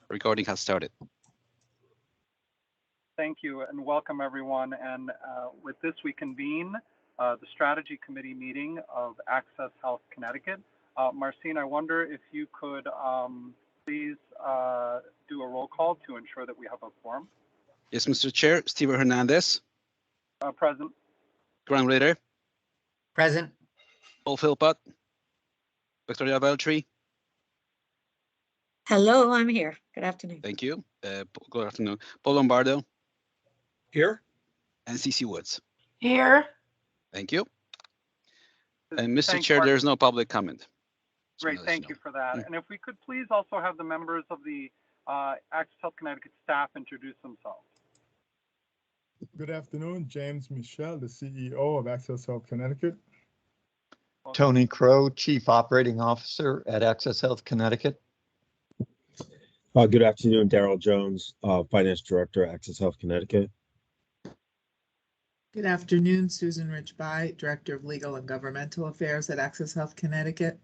Recording has started. Thank you and welcome everyone. And with this, we convene the Strategy Committee meeting of Access Health Connecticut. Marcin, I wonder if you could please do a roll call to ensure that we have a quorum. Yes, Mr. Chair. Steven Hernandez. Present. Grant Ritter. Present. Paul Philpott. Victoria Veltri. Hello, I'm here. Good afternoon. Thank you. Good afternoon. Paul Lombardo. Here. And CC Woods. Here. Thank you. And Mr. Thanks, Chair, Mark. there's no public comment. Great, thank you for that. And if we could please also have the members of the Access Health Connecticut staff introduce themselves. Good afternoon, James Michel, the CEO of Access Health Connecticut. Tony Crow, Chief Operating Officer at Access Health Connecticut. Good afternoon, Daryl Jones, Finance Director at Access Health Connecticut. Good afternoon, Susan Rich-By, Director of Legal and Governmental Affairs at Access Health Connecticut.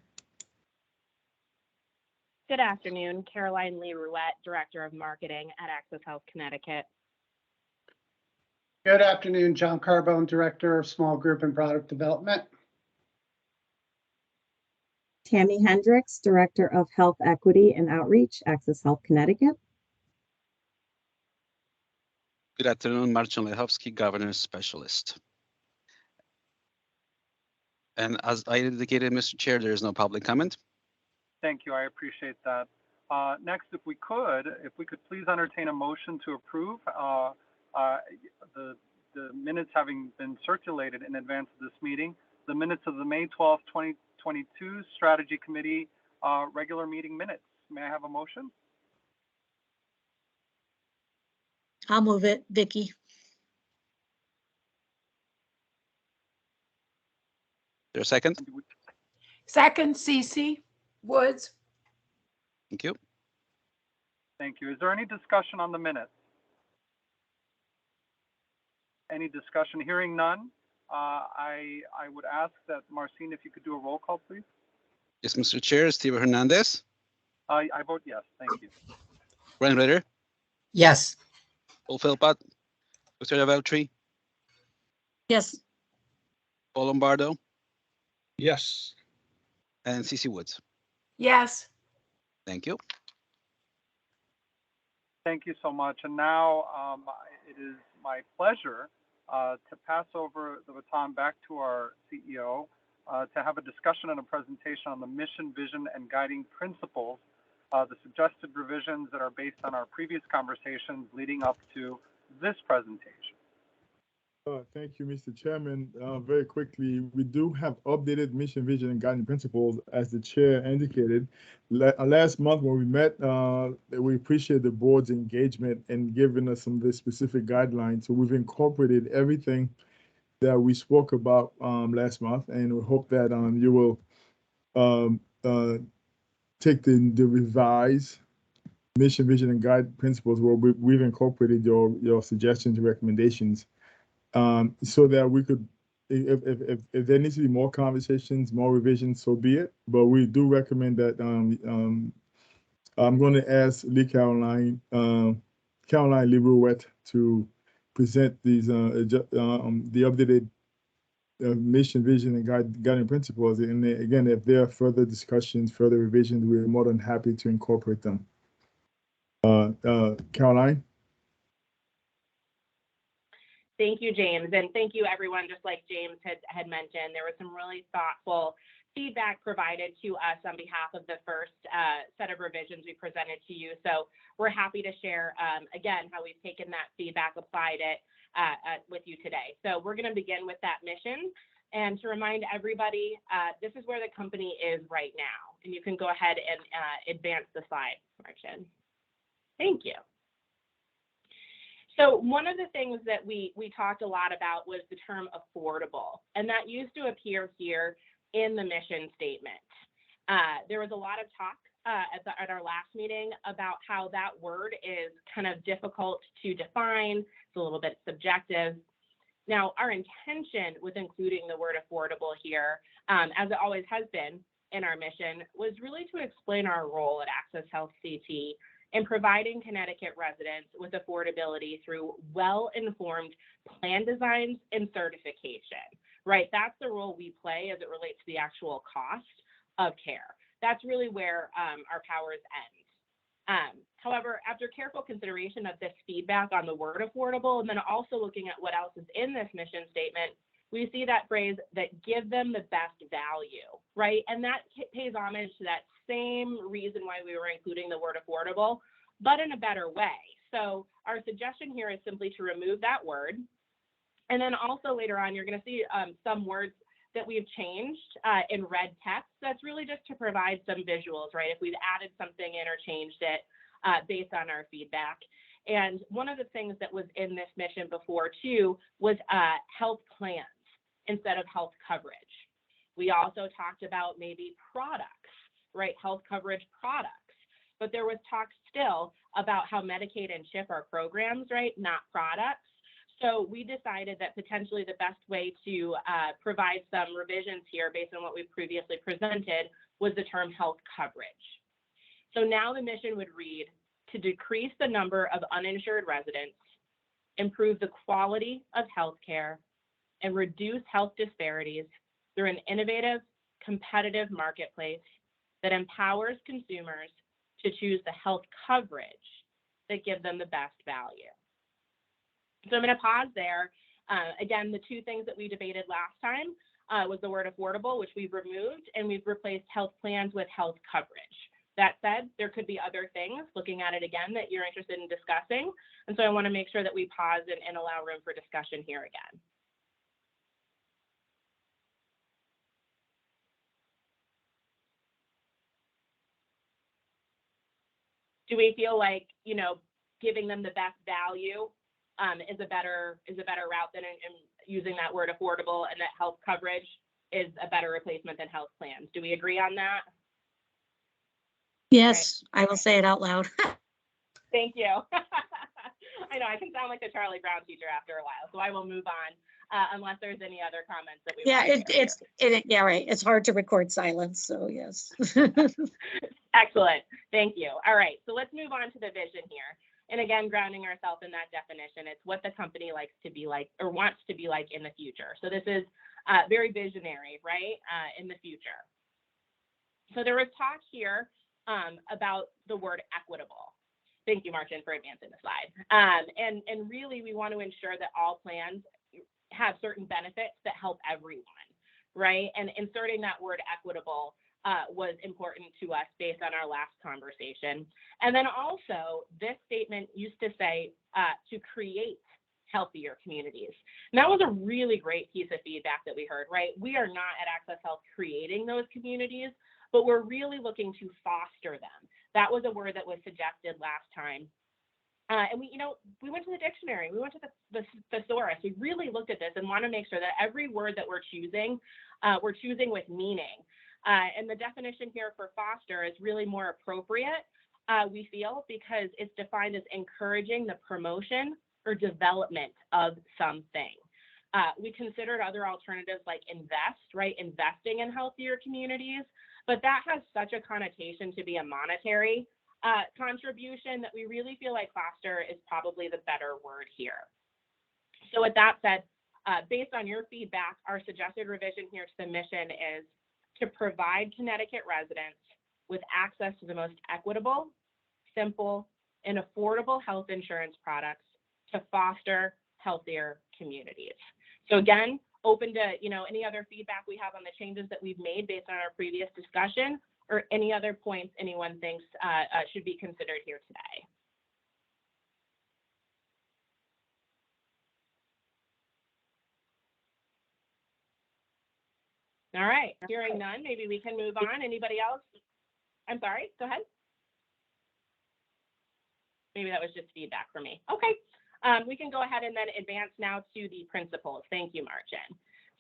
Good afternoon, Caroline Lee Ruette, Director of Marketing at Access Health Connecticut. Good afternoon, John Carbone, Director of Small Group and Product Development. Tammy Hendricks, Director of Health Equity and Outreach, Access Health Connecticut. Good afternoon, Marcin Lechowski, Governor's Specialist. And as I indicated, Mr. Chair, there is no public comment. Thank you, I appreciate that. Next, if we could please entertain a motion to approve the minutes having been circulated in advance of this meeting, the minutes of the May 12th, 2022 Strategy Committee regular meeting minutes. May I have a motion? I'll move it, Vicky. There a second? Second, CC Woods. Thank you. Thank you. Is there any discussion on the minutes? Any discussion? Hearing none, I would ask that Marcin, if you could do a roll call, please. Yes, Mr. Chair, Steven Hernandez. I vote yes. Thank you. Grant Ritter. Yes. Paul Philpott. Victoria Veltri. Yes. Paul Lombardo. Yes. And CC Woods. Yes. Thank you. Thank you so much. And now it is my pleasure to pass over the baton back to our CEO to have a discussion and a presentation on the mission, vision, and guiding principles, the suggested revisions that are based on our previous conversations leading up to this presentation. Thank you, Mr. Chairman. Very quickly, we do have updated mission, vision, and guiding principles, as the chair indicated. Last month when we met, we appreciate the board's engagement and giving us some of the specific guidelines. So we've incorporated everything that we spoke about last month, and we hope that you will take the revised mission, vision, and guide principles where we've incorporated your suggestions and recommendations. So that we could, if there needs to be more conversations, more revisions, so be it. But we do recommend that I'm going to ask Caroline Lee Ruette to present these the updated mission, vision, and guiding principles. And again, if there are further discussions, further revisions, we're more than happy to incorporate them. Caroline. Thank you, James, and thank you, everyone. Just like James had mentioned, there was some really thoughtful feedback provided to us on behalf of the first set of revisions we presented to you. So we're happy to share, again, how we've taken that feedback, applied it with you today. So we're going to begin with that mission. And to remind everybody, this is where the company is right now. And you can go ahead and advance the slide, Marcin. Thank you. So one of the things that we talked a lot about was the term affordable, and that used to appear here in the mission statement. There was a lot of talk at our last meeting about how that word is kind of difficult to define. It's a little bit subjective. Now, our intention with including the word affordable here, as it always has been in our mission, was really to explain our role at Access Health CT in providing Connecticut residents with affordability through well-informed plan designs and certification, right? That's the role we play as it relates to the actual cost of care. That's really where our powers end. However, after careful consideration of this feedback on the word affordable, and then also looking at what else is in this mission statement, we see that phrase that give them the best value, right? And that pays homage to that same reason why we were including the word affordable, but in a better way. So our suggestion here is simply to remove that word. And then also later on, you're going to see some words that we've changed in red text. That's really just to provide some visuals, right? If we've added something in or changed it based on our feedback. And one of the things that was in this mission before too was health plans instead of health coverage. We also talked about maybe products, right? Health coverage products. But there was talk still about how Medicaid and CHIP are programs, right? Not products. So we decided that potentially the best way to provide some revisions here based on what we previously presented was the term health coverage. So now the mission would read, to decrease the number of uninsured residents, improve the quality of healthcare, and reduce health disparities through an innovative, competitive marketplace that empowers consumers to choose the health coverage that give them the best value. So I'm going to pause there. Again, the two things that we debated last time was the word affordable, which we've removed, and we've replaced health plans with health coverage. That said, there could be other things, looking at it again, that you're interested in discussing. And so I want to make sure that we pause and allow room for discussion here again. Do we feel like, you know, giving them the best value is a better route than in using that word affordable, and that health coverage is a better replacement than health plans? Do we agree on that? Yes, I will say it out loud. Thank you. I know I can sound like the Charlie Brown teacher after a while, so I will move on unless there's any other comments that we Yeah, want to share. yeah, right. It's hard to record silence, so yes. Excellent. Thank you. All right, so let's move on to the vision here. And again, grounding ourselves in that definition, it's what the company likes to be like or wants to be like in the future. So this is very visionary, right, in the future. So there was talk here about the word equitable. Thank you, Martin, for advancing the slide. And really, we want to ensure that all plans have certain benefits that help everyone, right? And inserting that word equitable was important to us based on our last conversation. And then also, this statement used to say to create healthier communities. And that was a really great piece of feedback that we heard, right? We are not at Access Health creating those communities, but we're really looking to foster them. That was a word that was suggested last time. And we went to the dictionary, we went to the thesaurus, we really looked at this and want to make sure that every word that we're choosing with meaning. And the definition here for foster is really more appropriate, we feel, because it's defined as encouraging the promotion or development of something. We considered other alternatives like invest, right? Investing in healthier communities, but that has such a connotation to be a monetary contribution that we really feel like foster is probably the better word here. So with that said, based on your feedback, our suggested revision here to the mission is to provide Connecticut residents with access to the most equitable, simple, and affordable health insurance products to foster healthier communities. So again, open to any other feedback we have on the changes that we've made based on our previous discussion, or any other points anyone thinks should be considered here today. All right, hearing none, maybe we can move on. Anybody else? I'm sorry, go ahead. Maybe that was just feedback for me. Okay, we can go ahead and then advance now to the principles. Thank you, Martin.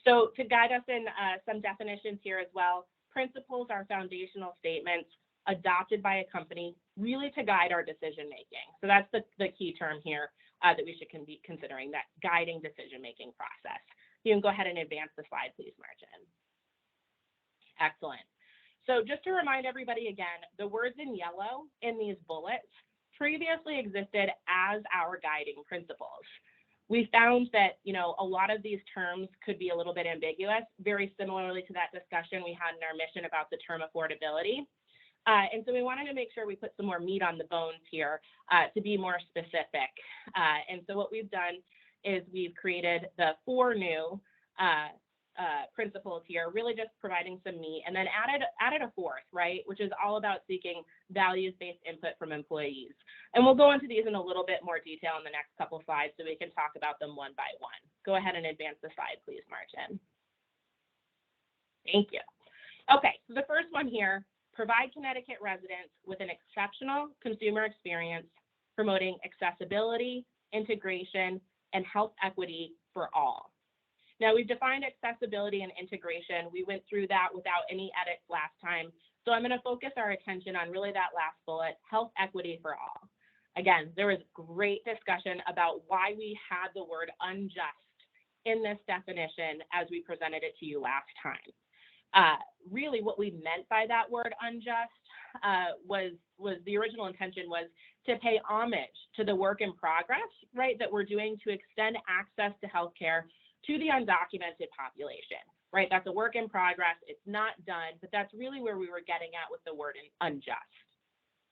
So to guide us in some definitions here as well, principles are foundational statements adopted by a company really to guide our decision making. So that's the key term here that we should be considering, that guiding decision making process. You can go ahead and advance the slide, please, Martin. Excellent. So just to remind everybody again, the words in yellow in these bullets previously existed as our guiding principles. We found that, a lot of these terms could be a little bit ambiguous, very similarly to that discussion we had in our mission about the term affordability. And so we wanted to make sure we put some more meat on the bones here to be more specific. And so what we've done is we've created the 4 new principles here, really just providing some meat, and then added a 4th, right, which is all about seeking values-based input from employees. And we'll go into these in a little bit more detail in the next couple slides so we can talk about them one by one. Go ahead and advance the slide, please, Martin. Thank you. Okay, so the first one here, provide Connecticut residents with an exceptional consumer experience, promoting accessibility, integration, and health equity for all. Now, we've defined accessibility and integration. We went through that without any edits last time. So I'm going to focus our attention on really that last bullet, health equity for all. Again, there was great discussion about why we had the word unjust in this definition as we presented it to you last time. Really what we meant by that word unjust was the original intention was to pay homage to the work in progress, right, that we're doing to extend access to healthcare to the undocumented population, right? That's a work in progress. It's not done, but that's really where we were getting at with the word unjust.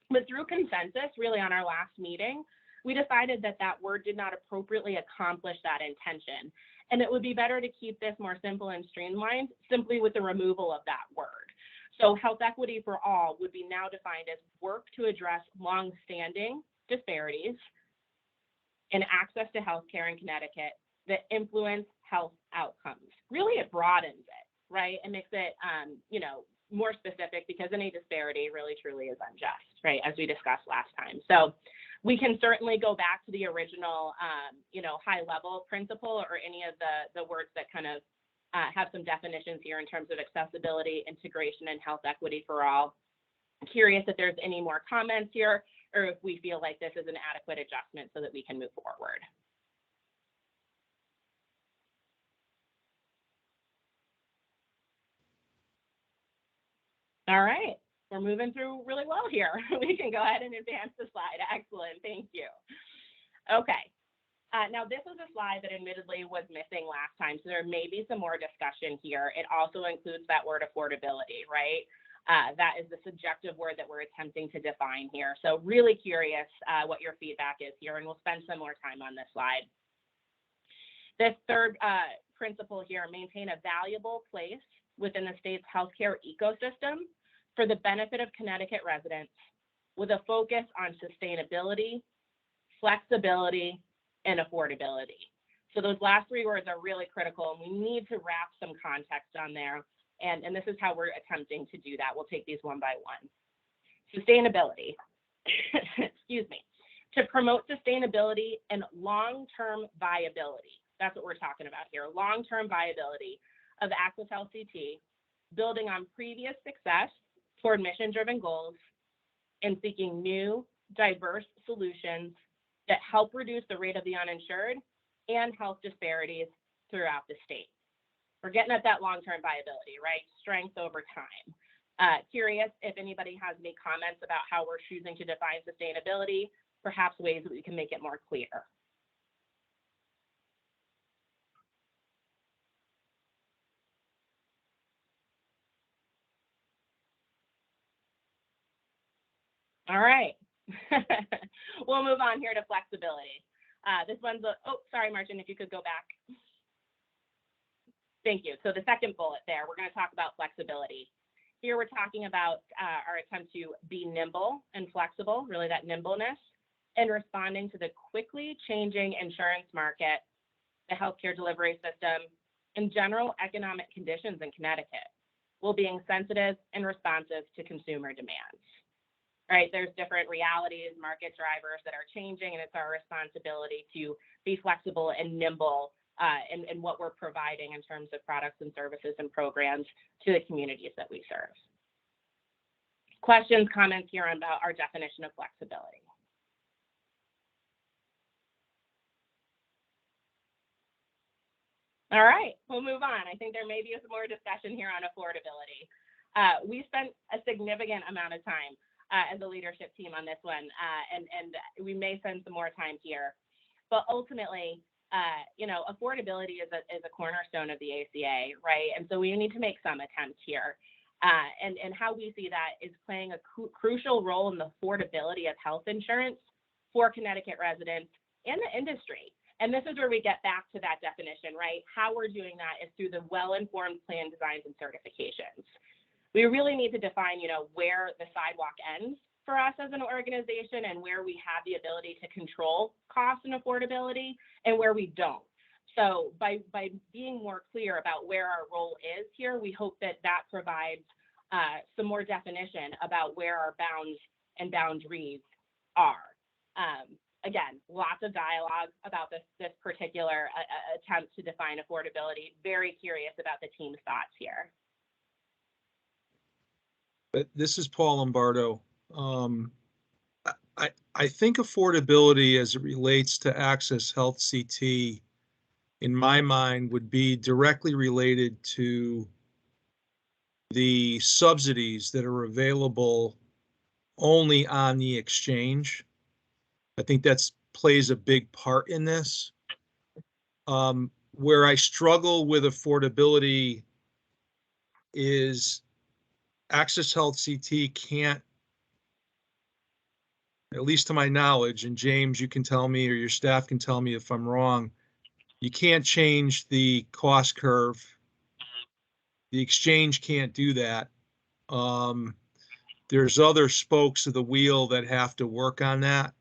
But through consensus, really on our last meeting, we decided that that word did not appropriately accomplish that intention. And it would be better to keep this more simple and streamlined simply with the removal of that word. So health equity for all would be now defined as work to address longstanding disparities in access to healthcare in Connecticut that influence health outcomes. Really, it broadens it, right? And makes it, more specific because any disparity really truly is unjust, right? As we discussed last time. So we can certainly go back to the original, high level principle or any of the words that kind of have some definitions here in terms of accessibility, integration, and health equity for all. I'm curious if there's any more comments here or if we feel like this is an adequate adjustment so that we can move forward. All right, we're moving through really well here. We can go ahead and advance the slide. Excellent, thank you. Okay, now this is a slide that admittedly was missing last time, so there may be some more discussion here. It also includes that word affordability, right? That is the subjective word that we're attempting to define here. So really curious what your feedback is here, and we'll spend some more time on this slide. This third principle here, maintain a valuable place within the state's healthcare ecosystem for the benefit of Connecticut residents with a focus on sustainability, flexibility, and affordability. So those last 3 words are really critical and we need to wrap some context on there. And this is how we're attempting to do that. We'll take these one by one. Sustainability, excuse me, to promote sustainability and long-term viability. That's what we're talking about here, long-term viability of Access AHCT, building on previous success toward mission-driven goals and seeking new, diverse solutions that help reduce the rate of the uninsured and health disparities throughout the state. We're getting at that long-term viability, right? Strength over time. Curious if anybody has any comments about how we're choosing to define sustainability, perhaps ways that we can make it more clear. All right, we'll move on here to flexibility. This one's, oh, sorry, Martin, if you could go back. Thank you. So the second bullet there, we're going to talk about flexibility. Here we're talking about our attempt to be nimble and flexible, really that nimbleness, and responding to the quickly changing insurance market, the healthcare delivery system, and general economic conditions in Connecticut, while being sensitive and responsive to consumer demands. Right, there's different realities, market drivers that are changing, and it's our responsibility to be flexible and nimble in what we're providing in terms of products and services and programs to the communities that we serve. Questions, comments here about our definition of flexibility? All right, we'll move on. I think there may be some more discussion here on affordability. We spent a significant amount of time as a leadership team on this one, and we may spend some more time here. But ultimately, affordability is a cornerstone of the ACA, right? And so we need to make some attempts here. And how we see that is playing a crucial role in the affordability of health insurance for Connecticut residents and the industry. And this is where we get back to that definition, right? How we're doing that is through the well-informed plan designs and certifications. We really need to define, where the sidewalk ends for us as an organization and where we have the ability to control cost and affordability and where we don't. So by being more clear about where our role is here, we hope that provides some more definition about where our bounds and boundaries are. Again, lots of dialogue about this particular attempt to define affordability. Very curious about the team's thoughts here. But this is Paul Lombardo. I think affordability as it relates to Access Health CT, in my mind, would be directly related to the subsidies that are available only on the exchange. I think that plays a big part in this. Where I struggle with affordability is Access Health CT can't, at least to my knowledge, and James, you can tell me, or your staff can tell me if I'm wrong, you can't change the cost curve. The exchange can't do that. There's other spokes of the wheel that have to work on that.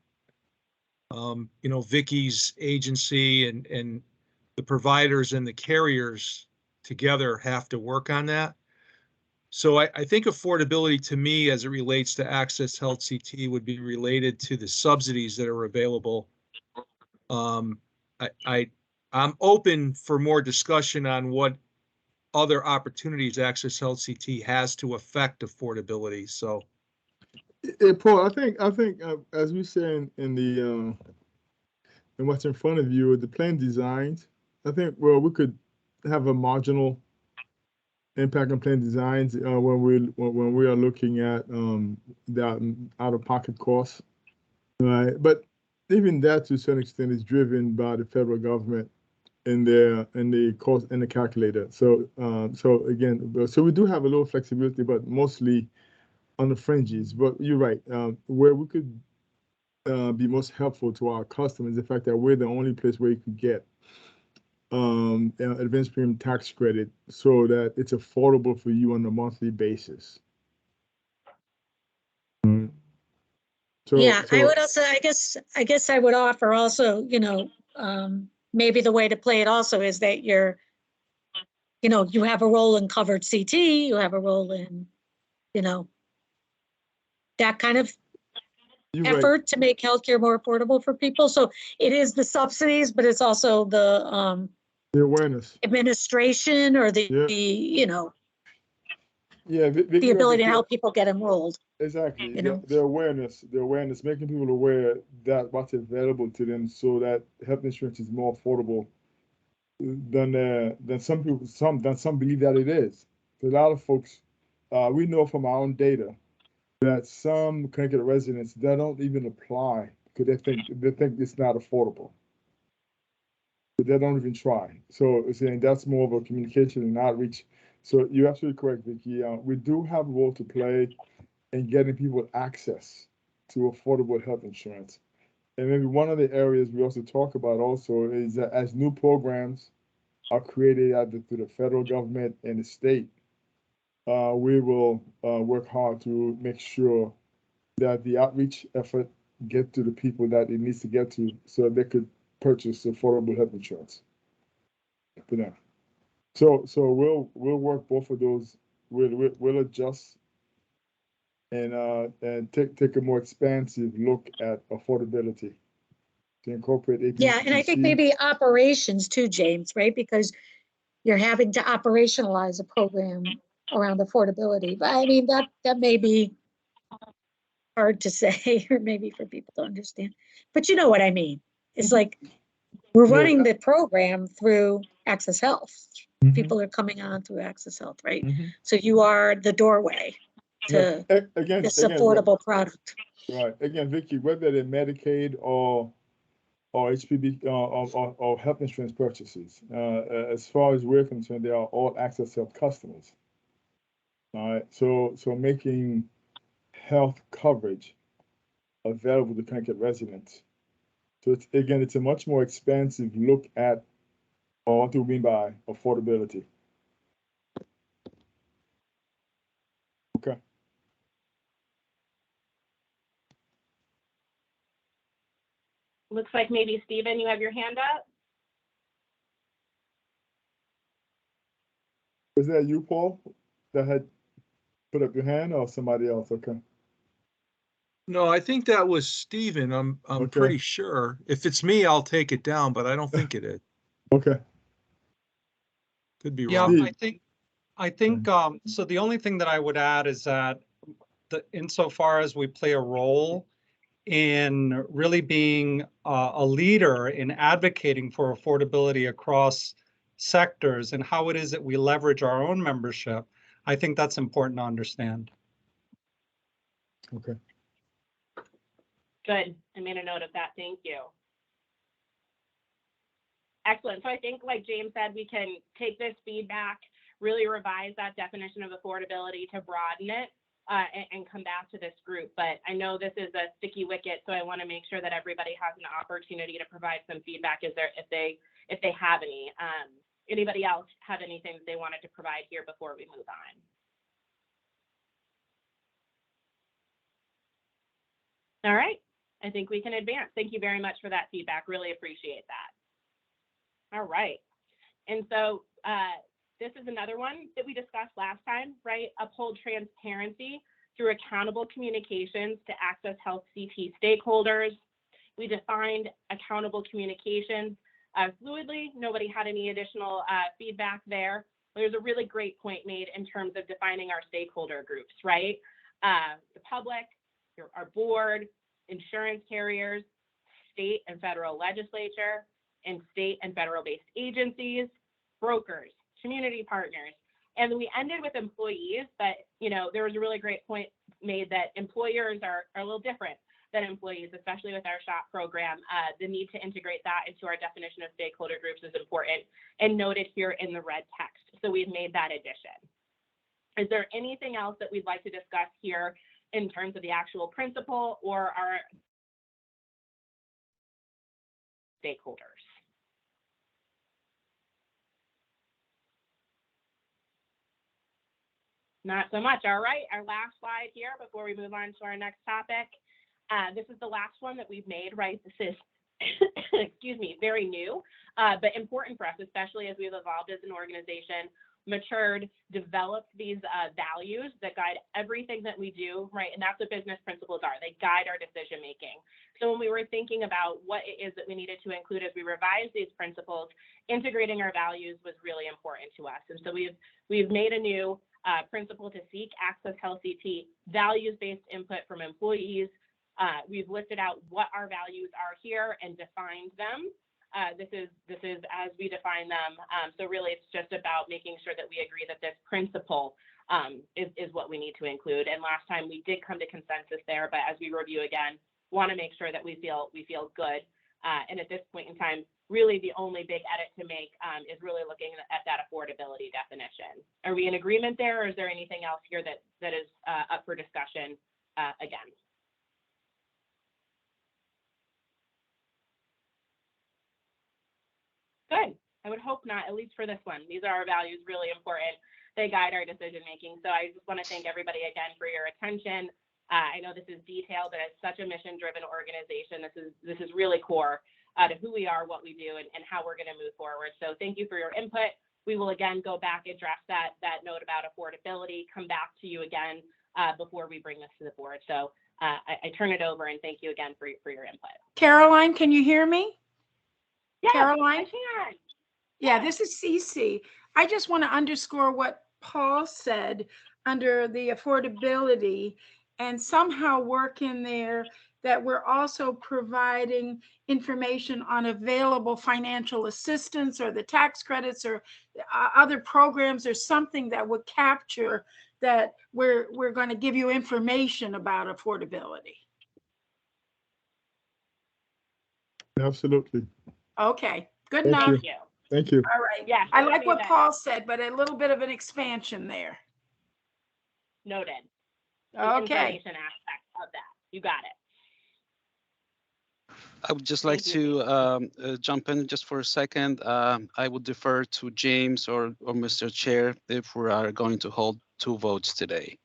Vicky's agency and the providers and the carriers together have to work on that. So I think affordability to me as it relates to Access Health CT would be related to the subsidies that are available. I'm open for more discussion on what other opportunities Access Health CT has to affect affordability. So, Paul, I think as we say in what's in front of you, the plan designs, I think we could have a marginal impact on plan designs when we are looking at the out-of-pocket costs, right? But even that, to a certain extent, is driven by the federal government in the cost and the calculator. So again, we do have a little flexibility, but mostly on the fringes. But you're right. Where we could be most helpful to our customers, the fact that we're the only place where you could get advanced premium tax credit so that it's affordable for you on a monthly basis. I would also, I guess I would offer also, maybe the way to play it also is that you have a role in covered CT, you have a role in, that kind of effort to make healthcare more affordable for people. So it is the subsidies, but it's also the awareness, administration, or the the ability to help people get enrolled. Exactly. The awareness, making people aware that what's available to them, so that health insurance is more affordable than some believe that it is. A lot of folks, we know from our own data that some Connecticut residents, they don't even apply because they think it's not affordable. They don't even try. So saying that's more of a communication and outreach. So you're absolutely correct, Vicki. We do have a role to play in getting people access to affordable health insurance. And maybe one of the areas we also talk about also is that as new programs are created either through the federal government and the state, we will work hard to make sure that the outreach effort get to the people that it needs to get to, so they could purchase affordable health insurance for them. So we'll work both of those. We'll adjust and take a more expansive look at affordability to incorporate APTC. Yeah, and I think maybe operations too, James, right? Because you're having to operationalize a program around affordability. But I mean, that may be hard to say, or maybe for people to understand. But you know what I mean? It's like we're running the program through Access Health. People are coming on through Access Health, right? So you are the doorway. to Again, this again, affordable product. right. Again, Vicky, whether they're Medicaid or HPB or health insurance purchases, as far as we're concerned, they are all Access Health customers. All right. So making health coverage available to Connecticut residents. So it's a much more expansive look at what do we mean by affordability. Okay. Looks like maybe Stephen, you have your hand up. Was that you, Paul, that had put up your hand, or somebody else? Okay. No, I think that was Stephen. I'm Okay. pretty sure. If it's me, I'll take it down, but I don't think it is. Okay. Could be Yeah, wrong. I think so the only thing that I would add is that insofar as we play a role in really being a leader in advocating for affordability across sectors and how it is that we leverage our own membership, I think that's important to understand. Okay. Good. I made a note of that. Thank you. Excellent. So I think, like James said, we can take this feedback, really revise that definition of affordability to broaden it and come back to this group. But I know this is a sticky wicket, so I want to make sure that everybody has an opportunity to provide some feedback if they have any. Anybody else have anything that they wanted to provide here before we move on? All right. I think we can advance. Thank you very much for that feedback. Really appreciate that. All right. And so this is another one that we discussed last time, right? Uphold transparency through accountable communications to Access Health CT stakeholders. We defined accountable communications fluidly. Nobody had any additional feedback there. There's a really great point made in terms of defining our stakeholder groups, right? The public, our board, insurance carriers, state and federal legislature, and state and federal-based agencies, brokers, community partners. And we ended with employees, but there was a really great point made that employers are a little different than employees, especially with our SHOP program. The need to integrate that into our definition of stakeholder groups is important and noted here in the red text. So we've made that addition. Is there anything else that we'd like to discuss here in terms of the actual principle or our stakeholders? Not so much. All right, our last slide here before we move on to our next topic. This is the last one that we've made, right? This is, excuse me, very new, but important for us, especially as we've evolved as an organization, matured, developed these values that guide everything that we do, right? And that's what business principles are. They guide our decision making. So when we were thinking about what it is that we needed to include as we revised these principles, integrating our values was really important to us. And so we've made a new principle to seek Access Health CT values-based input from employees. We've listed out what our values are here and defined them. This is as we define them. So really, it's just about making sure that we agree that this principle is what we need to include. And last time we did come to consensus there, but as we review again, want to make sure that we feel good. And at this point in time, really the only big edit to make is really looking at that affordability definition. Are we in agreement there, or is there anything else here that is up for discussion again? Good. I would hope not, at least for this one. These are our values, really important. They guide our decision making. So I just want to thank everybody again for your attention. I know this is detailed, but it's such a mission-driven organization. This is really core to who we are, what we do, and how we're going to move forward. So thank you for your input. We will again go back, address that note about affordability, come back to you again before we bring this to the board. So I turn it over and thank you again for your input. Caroline, can you hear me? Yes, Caroline? I can. Yeah, this is Cece. I just want to underscore what Paul said under the affordability and somehow work in there that we're also providing information on available financial assistance or the tax credits or other programs or something that would capture that we're going to give you information about affordability. Absolutely. Okay, good Thank enough. you. Thank you. Thank you. All right. Yeah, I we'll like do what that. Paul said, but a little bit of an expansion there. Noted. The Okay. information aspect of that. You got it. I would just like Thank you, to jump in just for a second. I would defer to James or Mr. Chair if we are going to hold two votes today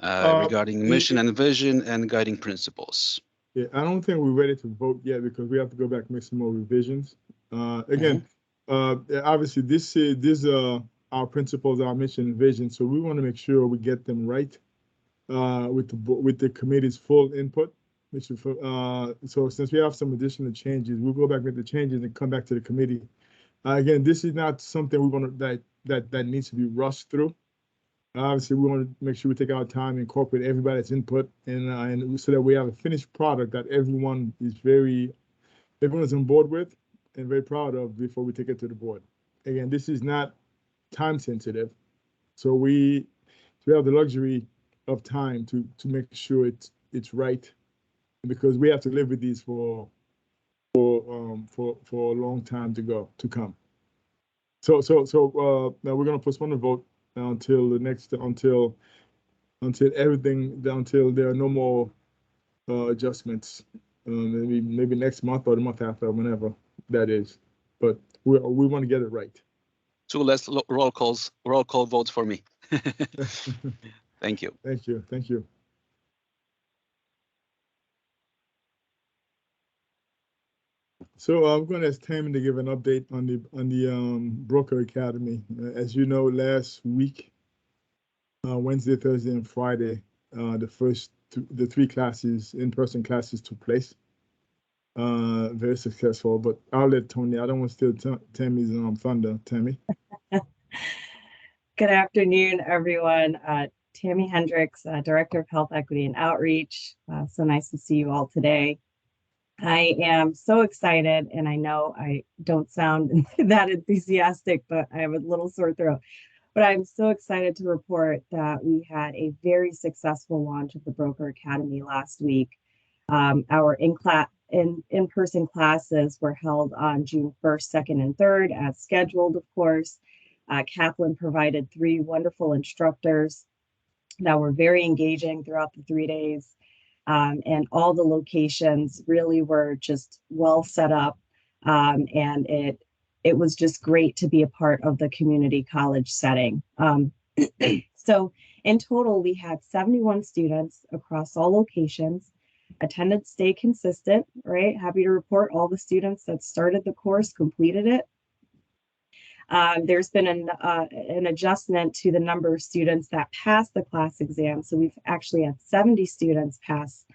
regarding mission and vision and guiding principles. Yeah, I don't think we're ready to vote yet because we have to go back and make some more revisions. Again, obviously these are our principles, our mission and vision, so we want to make sure we get them right with the committee's full input. So since we have some additional changes, we'll go back with the changes and come back to the committee. Again, this is not something we want to that needs to be rushed through. Obviously, we want to make sure we take our time and incorporate everybody's input, and so that we have a finished product that everyone is on board with and very proud of before we take it to the board. Again, this is not time sensitive, so we have the luxury of time to make sure it's right, because we have to live with these for a long time to come. So now we're going to postpone the vote until until there are no more adjustments. Maybe next month or the month after, whenever that is. But we want to get it right. Two less roll call votes for me. Thank you. Thank you. Thank you. So I'm going to ask Tammy to give an update on the Broker Academy. As you know, last week, Wednesday, Thursday, and Friday, the three classes, in-person classes, took place. Very successful. But I'll let Tony. I don't want to steal Tammy's thunder. Tammy. Good afternoon, everyone. Tammy Hendricks, Director of Health Equity and Outreach. So nice to see you all today. I am so excited, and I know I don't sound that enthusiastic, but I have a little sore throat. But I'm so excited to report that we had a very successful launch of the Broker Academy last week. Our in-person classes were held on June 1st, 2nd, and 3rd, as scheduled, of course. Kaplan provided 3 wonderful instructors that were very engaging throughout the 3 days. And all the locations really were just well set up. And it was just great to be a part of the community college setting. So in total, we had 71 students across all locations. Attendance stayed consistent, right? Happy to report all the students that started the course completed it. There's been an adjustment to the number of students that passed the class exam. So we've actually had 70 students pass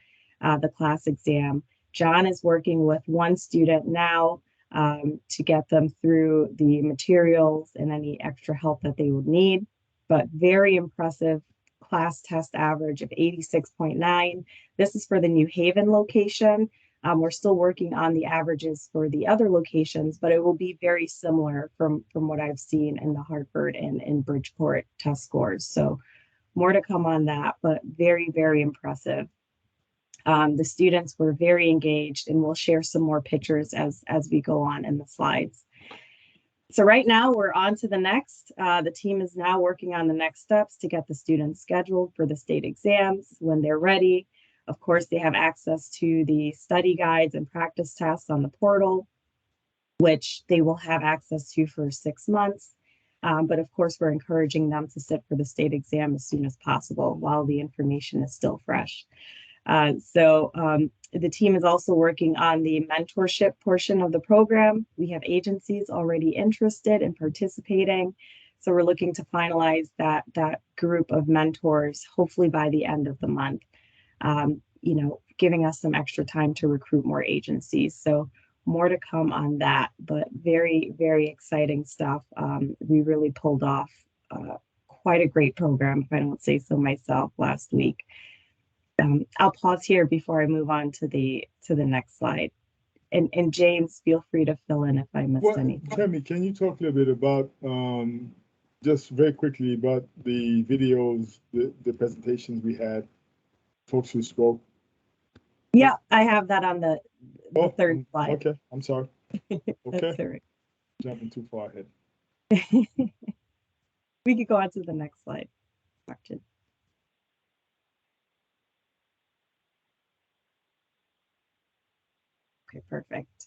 the class exam. John is working with one student now to get them through the materials and any extra help that they would need. But very impressive class test average of 86.9. This is for the New Haven location. We're still working on the averages for the other locations, but it will be very similar from what I've seen in the Hartford and in Bridgeport test scores. So more to come on that, but very, very impressive. The students were very engaged, and we'll share some more pictures as we go on in the slides. So right now we're on to the next. The team is now working on the next steps to get the students scheduled for the state exams when they're ready. Of course, they have access to the study guides and practice tests on the portal, which they will have access to for 6 months. But of course, we're encouraging them to sit for the state exam as soon as possible while the information is still fresh. The team is also working on the mentorship portion of the program. We have agencies already interested in participating. So we're looking to finalize that group of mentors, hopefully by the end of the month. Giving us some extra time to recruit more agencies. So more to come on that, but very, very exciting stuff. We really pulled off quite a great program, if I don't say so myself, last week. I'll pause here before I move on to the next slide. And James, feel free to fill in if I missed anything. Tammy, can you talk a little bit about just very quickly about the videos, the presentations we had, folks who spoke. Yeah, I have that on the third slide. Okay, I'm sorry. Okay, That's all right. jumping too far ahead. We could go on to the next slide, Martin. Okay, perfect.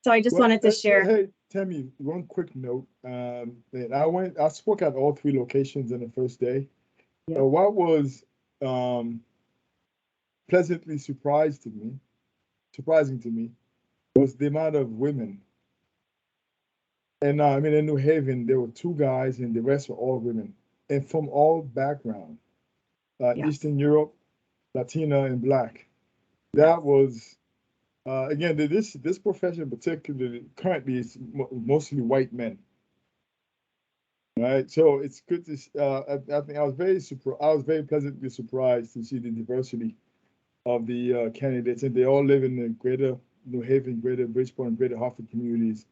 So I just wanted to share. Hey, Tammy, one quick note. I spoke at all 3 locations in the first day. Yeah. What was pleasantly surprising to me, was the amount of women. And I mean, in New Haven, there were 2 guys, and the rest were all women, and from all backgrounds, Eastern Europe, Latina, and Black. That was. Again, this profession, particularly currently, is mostly white men, right? So it's good to. I think I was very pleasantly surprised to see the diversity of the candidates, and they all live in the greater New Haven, greater Bridgeport, and greater Hartford communities.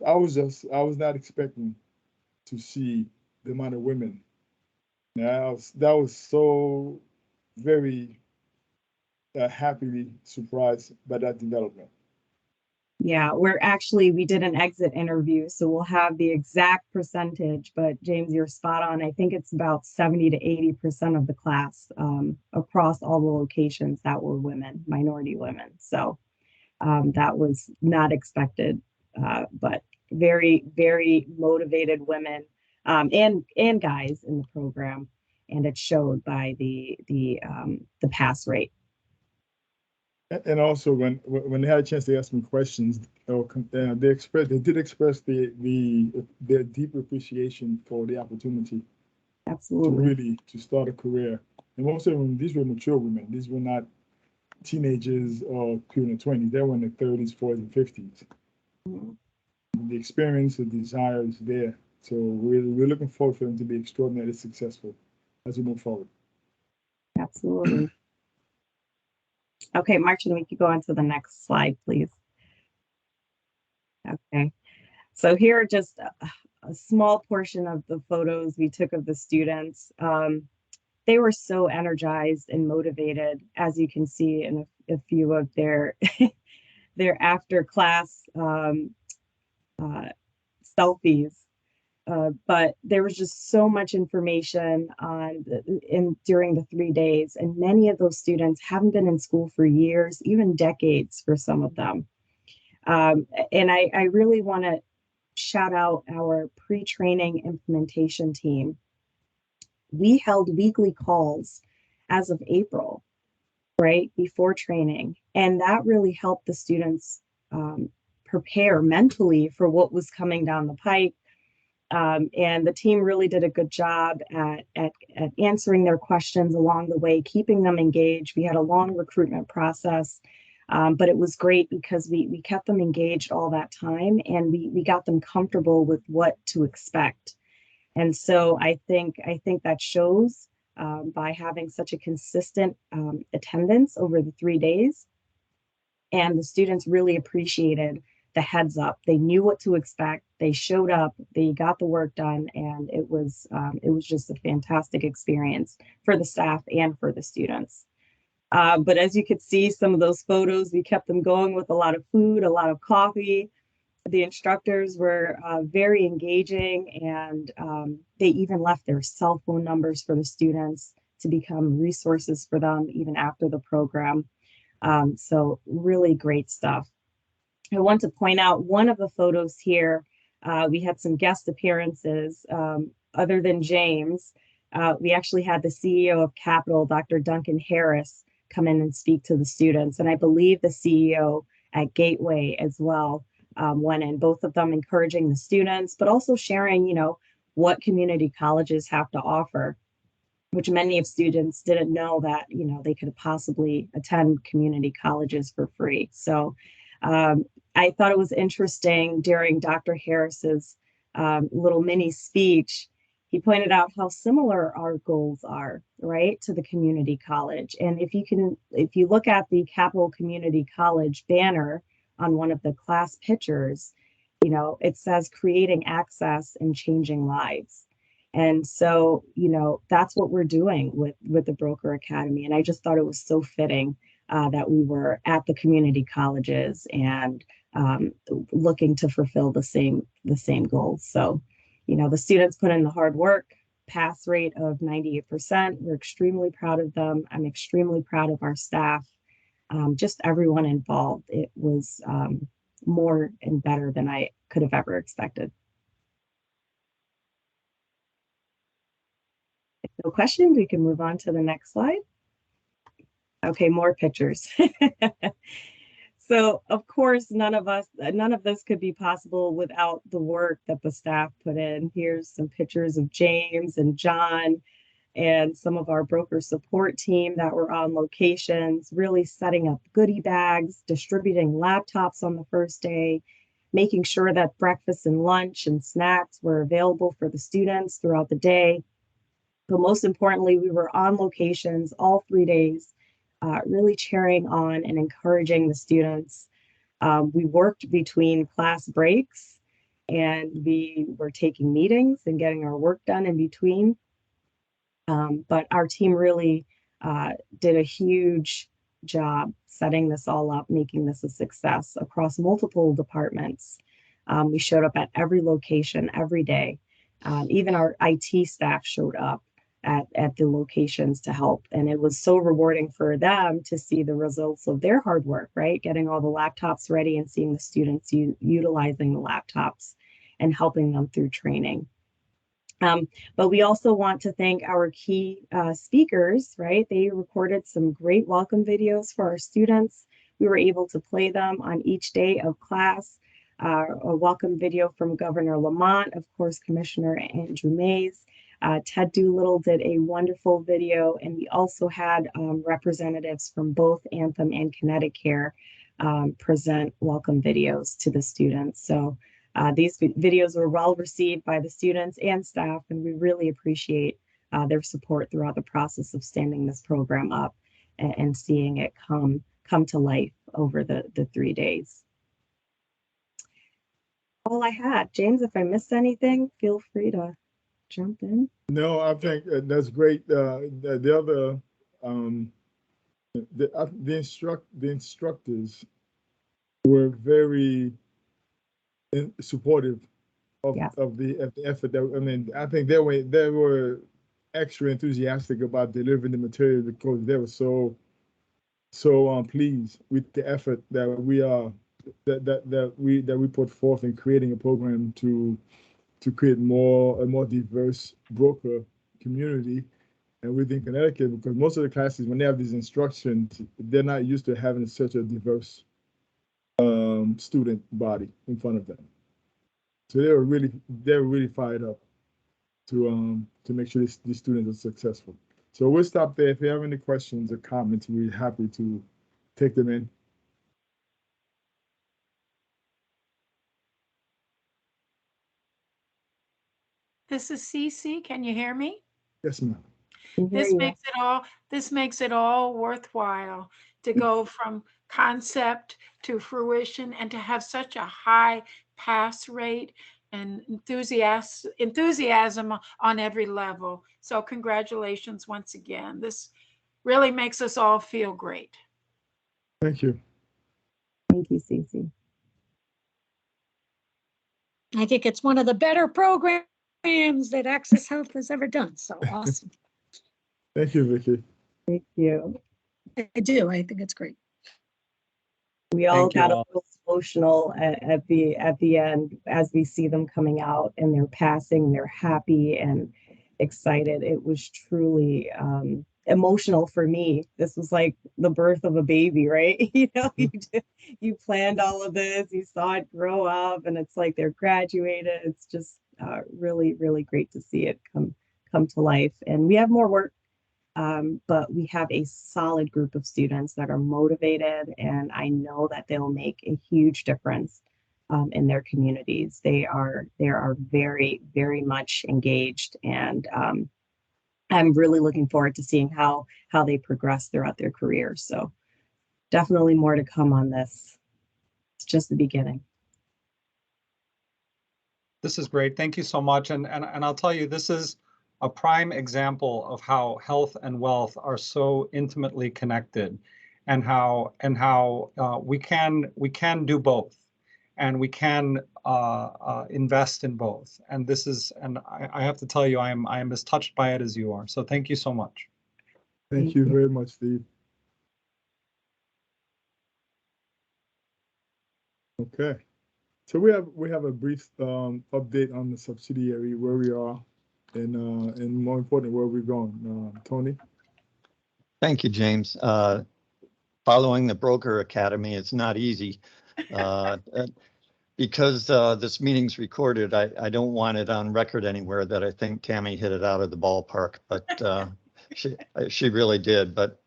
I was not expecting to see the amount of women. Now that was so very happily surprised by that development. Yeah, we did an exit interview, so we'll have the exact percentage, but James, you're spot on. I think it's about 70 to 80% of the class across all the locations that were women, minority women. So that was not expected, but very, very motivated women and guys in the program, and it showed by the pass rate. And also, when they had a chance to ask me questions, they did express their deep appreciation for the opportunity. Absolutely. To start a career. And most of them, these were mature women. These were not teenagers or in the 20s. They were in the 30s, 40s, and 50s. The experience, the desire is there. So we're looking forward for them to be extraordinarily successful as we move forward. Absolutely. Okay, Martin, we could go on to the next slide, please. Okay, so here are just a small portion of the photos we took of the students. They were so energized and motivated, as you can see in a few of their their after class selfies. But there was just so much information during the 3 days, and many of those students haven't been in school for years, even decades for some of them. And I really want to shout out our pre-training implementation team. We held weekly calls as of April, right, before training, and that really helped the students prepare mentally for what was coming down the pipe. And the team really did a good job at answering their questions along the way, keeping them engaged. We had a long recruitment process, but it was great because we kept them engaged all that time, and we got them comfortable with what to expect. And so I think that shows by having such a consistent attendance over the 3 days, and the students really appreciated the heads up. They knew what to expect. They showed up, they got the work done, and it was just a fantastic experience for the staff and for the students. But as you could see, some of those photos, we kept them going with a lot of food, a lot of coffee. The instructors were very engaging, and they even left their cell phone numbers for the students to become resources for them even after the program. So really great stuff. I want to point out one of the photos here. We had some guest appearances other than James. We actually had the CEO of Capital, Dr. Duncan Harris, come in and speak to the students. And I believe the CEO at Gateway as well went in, both of them encouraging the students, but also sharing, what community colleges have to offer, which many of students didn't know that, they could possibly attend community colleges for free. So I thought it was interesting during Dr. Harris's little mini speech. He pointed out how similar our goals are, right, to the community college. And if you look at the Capital Community College banner on one of the class pictures, you know, it says creating access and changing lives. And so, you know, that's what we're doing with the Broker Academy. And I just thought it was so fitting that we were at the community colleges and looking to fulfill the same goals. So, you know, the students put in the hard work, pass rate of 98%. We're extremely proud of them. I'm extremely proud of our staff, just everyone involved. It was more and better than I could have ever expected. If no questions, we can move on to the next slide. Okay, more pictures. So of course, none of this could be possible without the work that the staff put in. Here's some pictures of James and John and some of our broker support team that were on locations, really setting up goodie bags, distributing laptops on the first day, making sure that breakfast and lunch and snacks were available for the students throughout the day. But most importantly, we were on locations all 3 days, really cheering on and encouraging the students. We worked between class breaks and we were taking meetings and getting our work done in between. But our team really did a huge job setting this all up, making this a success across multiple departments. We showed up at every location every day. Even our IT staff showed up at the locations to help. And it was so rewarding for them to see the results of their hard work, right? Getting all the laptops ready and seeing the students utilizing the laptops and helping them through training. But we also want to thank our key speakers, right? They recorded some great welcome videos for our students. We were able to play them on each day of class. A welcome video from Governor Lamont, of course, Commissioner Andrew Mays. Ted Doolittle did a wonderful video, and we also had representatives from both Anthem and Connecticut present welcome videos to the students. So these videos were well received by the students and staff, and we really appreciate their support throughout the process of standing this program up and seeing it come to life over the 3 days. All I had. James, if I missed anything, feel free to jump in. No, I think that's great. The other, the instructors were very supportive of, Yeah. of the effort. That, I mean, I think they were extra enthusiastic about delivering the material because they were so pleased with the effort that we put forth in creating a program to create a more diverse broker community. And within Connecticut, because most of the classes, when they have these instructions, they're not used to having such a diverse student body in front of them. So they were really fired up to make sure these students are successful. So we'll stop there. If you have any questions or comments, we're happy to take them in. This is Cece. Can you hear me? Yes, ma'am. This makes it all worthwhile to go from concept to fruition and to have such a high pass rate and enthusiasm on every level. So congratulations once again. This really makes us all feel great. Thank you. Thank you, Cece. I think it's one of the better programs that Access Health has ever done. So awesome. Thank you, Vicki. Thank you. I do. I think it's great. We all got a little emotional at the end as we see them coming out and they're passing, they're happy and excited. It was truly emotional for me. This was like the birth of a baby, right? You know, you planned all of this, you saw it grow up, and it's like they're graduated. It's just really, really great to see it come to life. And we have more work. But we have a solid group of students that are motivated, and I know that they'll make a huge difference in their communities. They are very, very much engaged, and I'm really looking forward to seeing how they progress throughout their careers. So definitely more to come on this. It's just the beginning. This is great. Thank you so much. And I'll tell you, this is a prime example of how health and wealth are so intimately connected, and how we can do both, and we can invest in both. And this is, and I have to tell you, I am as touched by it as you are. So thank you so much. Thank you very much, Steve. Okay. So we have a brief update on the subsidiary, where we are, and more important, where we're going. Tony. Thank you, James. Following the Broker Academy is not easy. Because this meeting's recorded, I don't want it on record anywhere that I think Tammy hit it out of the ballpark, but she really did. But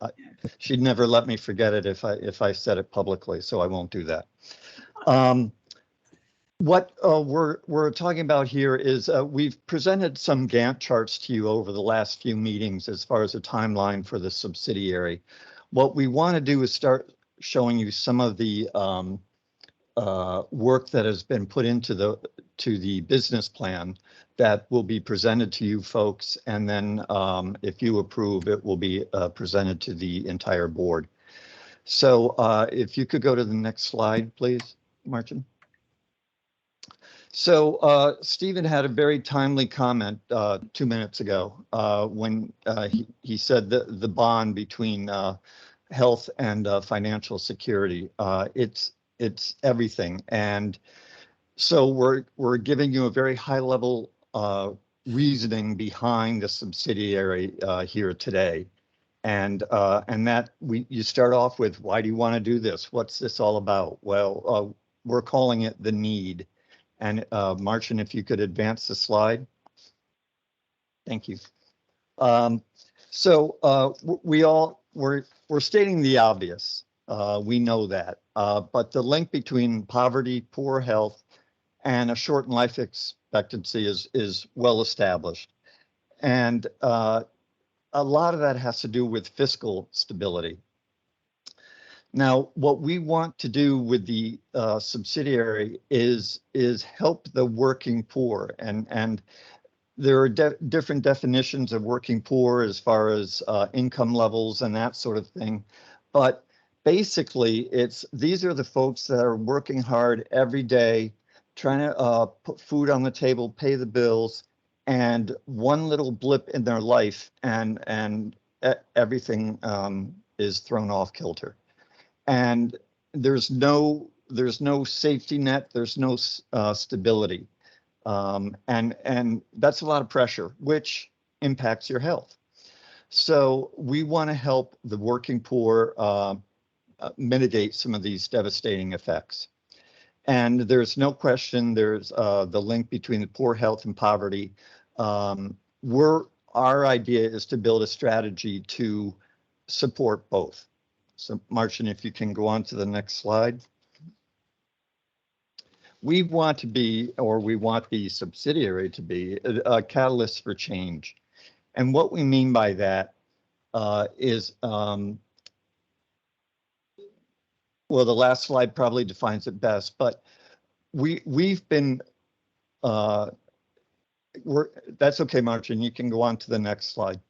she'd never let me forget it if I said it publicly, so I won't do that. What we're talking about here is we've presented some Gantt charts to you over the last few meetings as far as a timeline for the subsidiary. What we want to do is start showing you some of the work that has been put into the business plan that will be presented to you folks, and then if you approve, it will be presented to the entire board. So if you could go to the next slide, please, Martin. So Stephen had a very timely comment 2 minutes ago when he said the bond between health and financial security. It's everything. And so we're giving you a very high level reasoning behind the subsidiary here today. And that you start off with, why do you want to do this? What's this all about? Well, we're calling it the need. And Martin, if you could advance the slide. Thank you. So we're stating the obvious. We know that, but the link between poverty, poor health, and a shortened life expectancy is well established. And a lot of that has to do with fiscal stability. Now, what we want to do with the subsidiary is help the working poor, and there are different definitions of working poor as far as income levels and that sort of thing. But basically, these are the folks that are working hard every day, trying to put food on the table, pay the bills, and one little blip in their life, and everything is thrown off kilter. And there's no safety net, there's no stability. And that's a lot of pressure, which impacts your health. So we want to help the working poor mitigate some of these devastating effects. And there's no question there's the link between the poor health and poverty. Our idea is to build a strategy to support both. So Martin, if you can go on to the next slide. We want to be, or we want the subsidiary to be, a catalyst for change. And what we mean by that is, well, the last slide probably defines it best, but we've been, that's okay, Martin, you can go on to the next slide.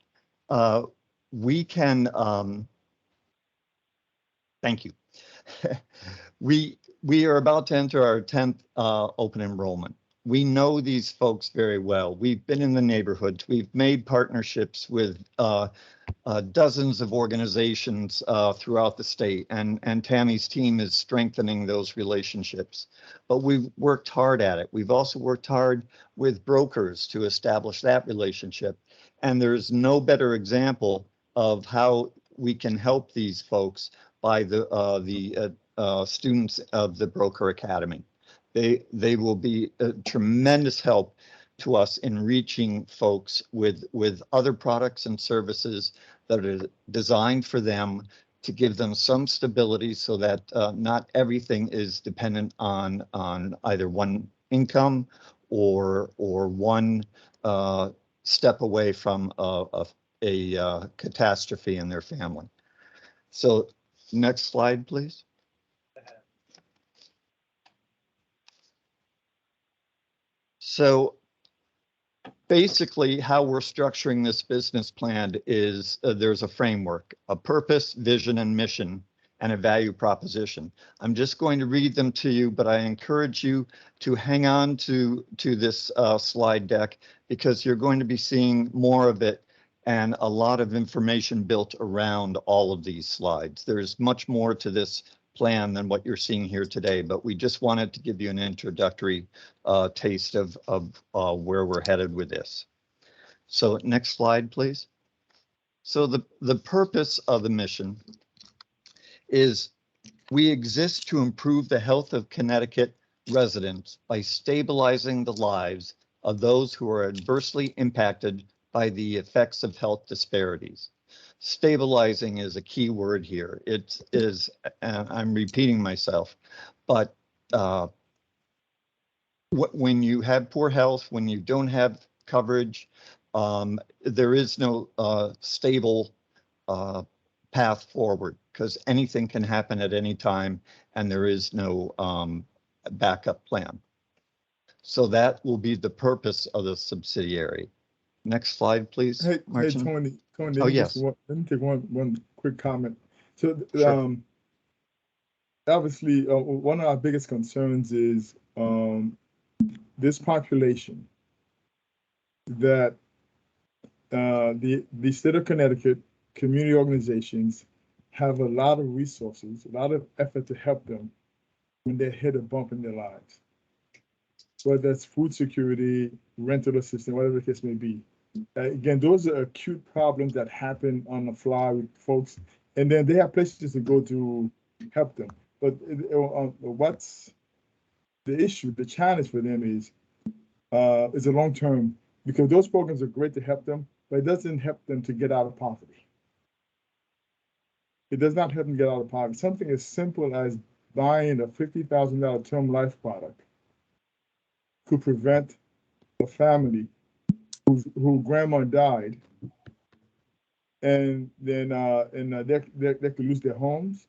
We can, thank you. We are about to enter our 10th open enrollment. We know these folks very well. We've been in the neighborhoods. We've made partnerships with dozens of organizations throughout the state, and Tammy's team is strengthening those relationships. But we've worked hard at it. We've also worked hard with brokers to establish that relationship. And there's no better example of how we can help these folks by the students of the Broker Academy. They will be a tremendous help to us in reaching folks with other products and services that are designed for them to give them some stability so that not everything is dependent on either one income or one step away from a catastrophe in their family. So next slide, please. So basically, how we're structuring this business plan is there's a framework, a purpose, vision, and mission, and a value proposition. I'm just going to read them to you, but I encourage you to hang on to this slide deck because you're going to be seeing more of it and a lot of information built around all of these slides. There's much more to this plan than what you're seeing here today, but we just wanted to give you an introductory taste of where we're headed with this. So next slide, please. So the purpose of the mission is we exist to improve the health of Connecticut residents by stabilizing the lives of those who are adversely impacted by the effects of health disparities. Stabilizing is a key word here. It is, I'm repeating myself, but when you have poor health, when you don't have coverage, there is no stable path forward because anything can happen at any time and there is no backup plan. So that will be the purpose of the subsidiary. Next slide, please. Hey, Martin. Tony, Oh, yes. let me take one quick comment. So, Sure. obviously, one of our biggest concerns is this population that the state of Connecticut community organizations have a lot of resources, a lot of effort to help them when they hit a bump in their lives, whether that's food security, rental assistance, whatever the case may be. Again, those are acute problems that happen on the fly with folks, and then they have places to go to help them. But what's the issue? The challenge for them is a long term, because those programs are great to help them, but it doesn't help them to get out of poverty. It does not help them get out of poverty. Something as simple as buying a $50,000 term life product could prevent a family who grandma died, and then they could lose their homes,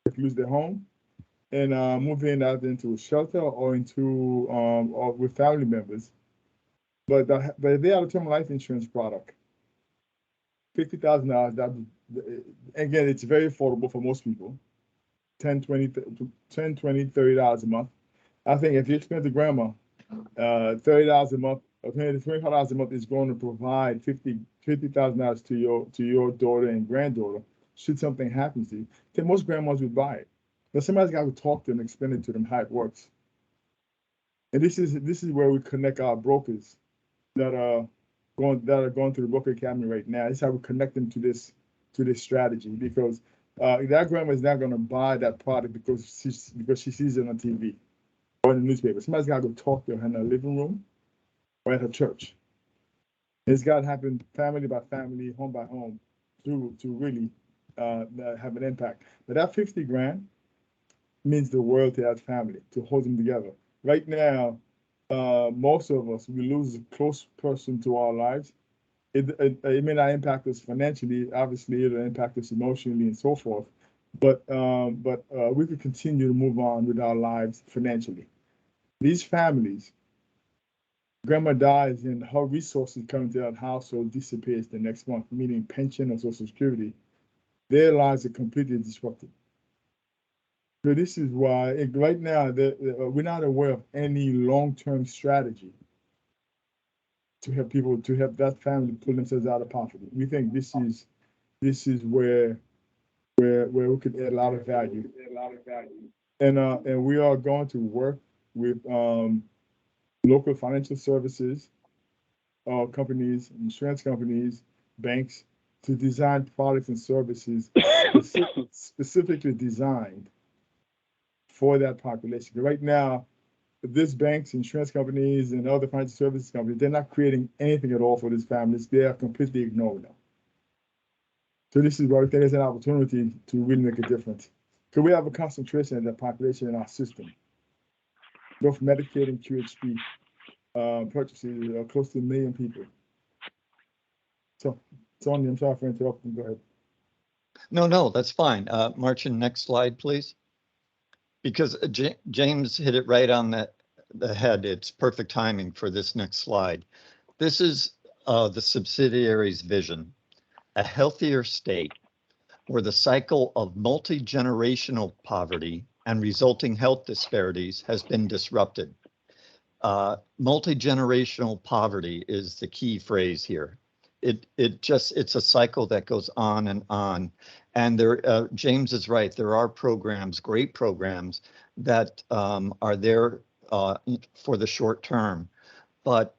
and moving out into a shelter or into or with family members. But if they have a term life insurance product, $50,000, that again, it's very affordable for most people. $10, $20, $30 a month. I think if you explain to grandma, $30 a month or $25 a month is going to provide $50,000 to your daughter and granddaughter should something happen to you, then most grandmas would buy it. But somebody's got to talk to them, explain it to them how it works. And this is where we connect our brokers that are going through the Broker Academy right now. This is how we connect them to this strategy, because that grandma is not going to buy that product because she sees it on TV or in the newspaper. Somebody's got to go talk to her in her living room or at her church. It's got to happen family by family, home by home, to really have an impact. But that 50 grand means the world to that family, to hold them together. Right now, most of us, we lose a close person to our lives. It may not impact us financially. Obviously, it'll impact us emotionally and so forth. But we could continue to move on with our lives financially. These families, grandma dies and her resources coming to that household dissipates the next month, meaning pension or Social Security. Their lives are completely disrupted. So this is why right now we're not aware of any long-term strategy to help people, to help that family pull themselves out of poverty. We think this is where we could add a lot of value. And we are going to work with local financial services companies, insurance companies, banks, to design products and services specifically designed for that population. Right now, these banks, insurance companies, and other financial services companies, they're not creating anything at all for these families. They are completely ignoring them. So this is where I think there's an opportunity to really make a difference. Because we have a concentration of that population in our system. Both Medicaid and QHP purchases are close to 1 million people. So, Sonia, I'm sorry for interrupting. Go ahead. No, that's fine. Martin, next slide, please. Because James hit it right on ahead, it's perfect timing for this next slide. This is the subsidiary's vision, a healthier state where the cycle of multi-generational poverty and resulting health disparities has been disrupted. Multi-generational poverty is the key phrase here. It's a cycle that goes on. And there, James is right. There are programs, great programs that are there for the short term, but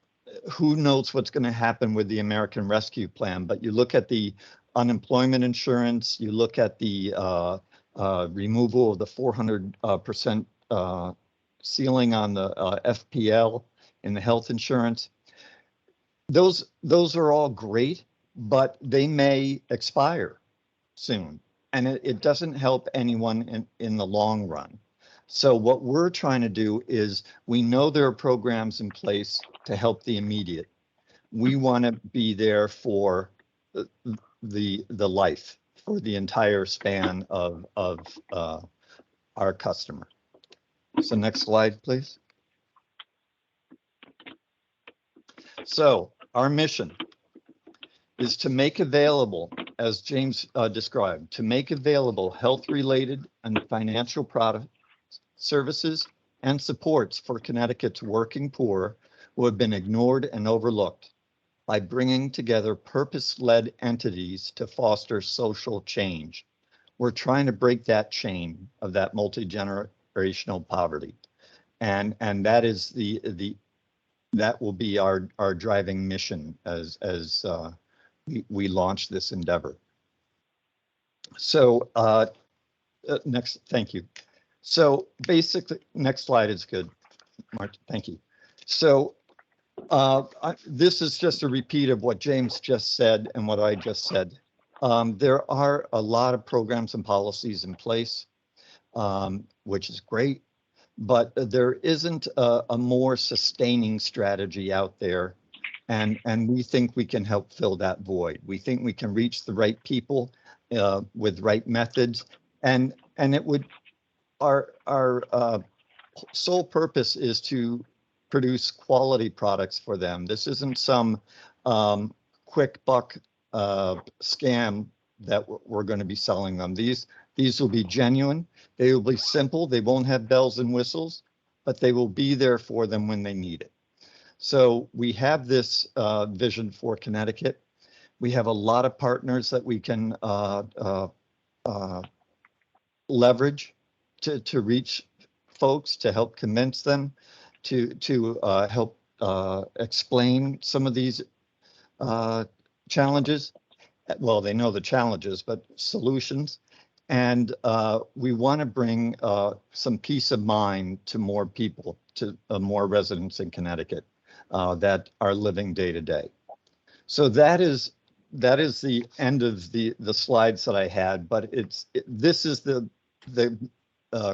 who knows what's going to happen with the American Rescue Plan. But you look at the unemployment insurance, you look at the removal of the 400% ceiling on the FPL in the health insurance. Those are all great, but they may expire soon, and it doesn't help anyone in the long run. So what we're trying to do is, we know there are programs in place to help the immediate. We want to be there for the life, for the entire span of our customer. So next slide, please. So our mission is to make available, as James described, to make available health-related and financial products, services, and supports for Connecticut's working poor who have been ignored and overlooked, by bringing together purpose-led entities to foster social change. We're trying to break that chain of that multi-generational poverty. And that is that will be our driving mission as we launch this endeavor. So next, thank you. So basically, next slide is good, Mark, thank you. So this is just a repeat of what James just said and what I just said. There are a lot of programs and policies in place, which is great, but there isn't a more sustaining strategy out there. And we think we can help fill that void. We think we can reach the right people with right methods. And it would, our sole purpose is to produce quality products for them. This isn't some quick buck scam that we're going to be selling them. These will be genuine. They will be simple. They won't have bells and whistles, but they will be there for them when they need it. So we have this vision for Connecticut. We have a lot of partners that we can leverage to reach folks, to help convince them, to help explain some of these challenges. Well, they know the challenges, but solutions. And we want to bring some peace of mind to more people, to more residents in Connecticut that are living day to day. So that is the end of the slides that I had, but this is the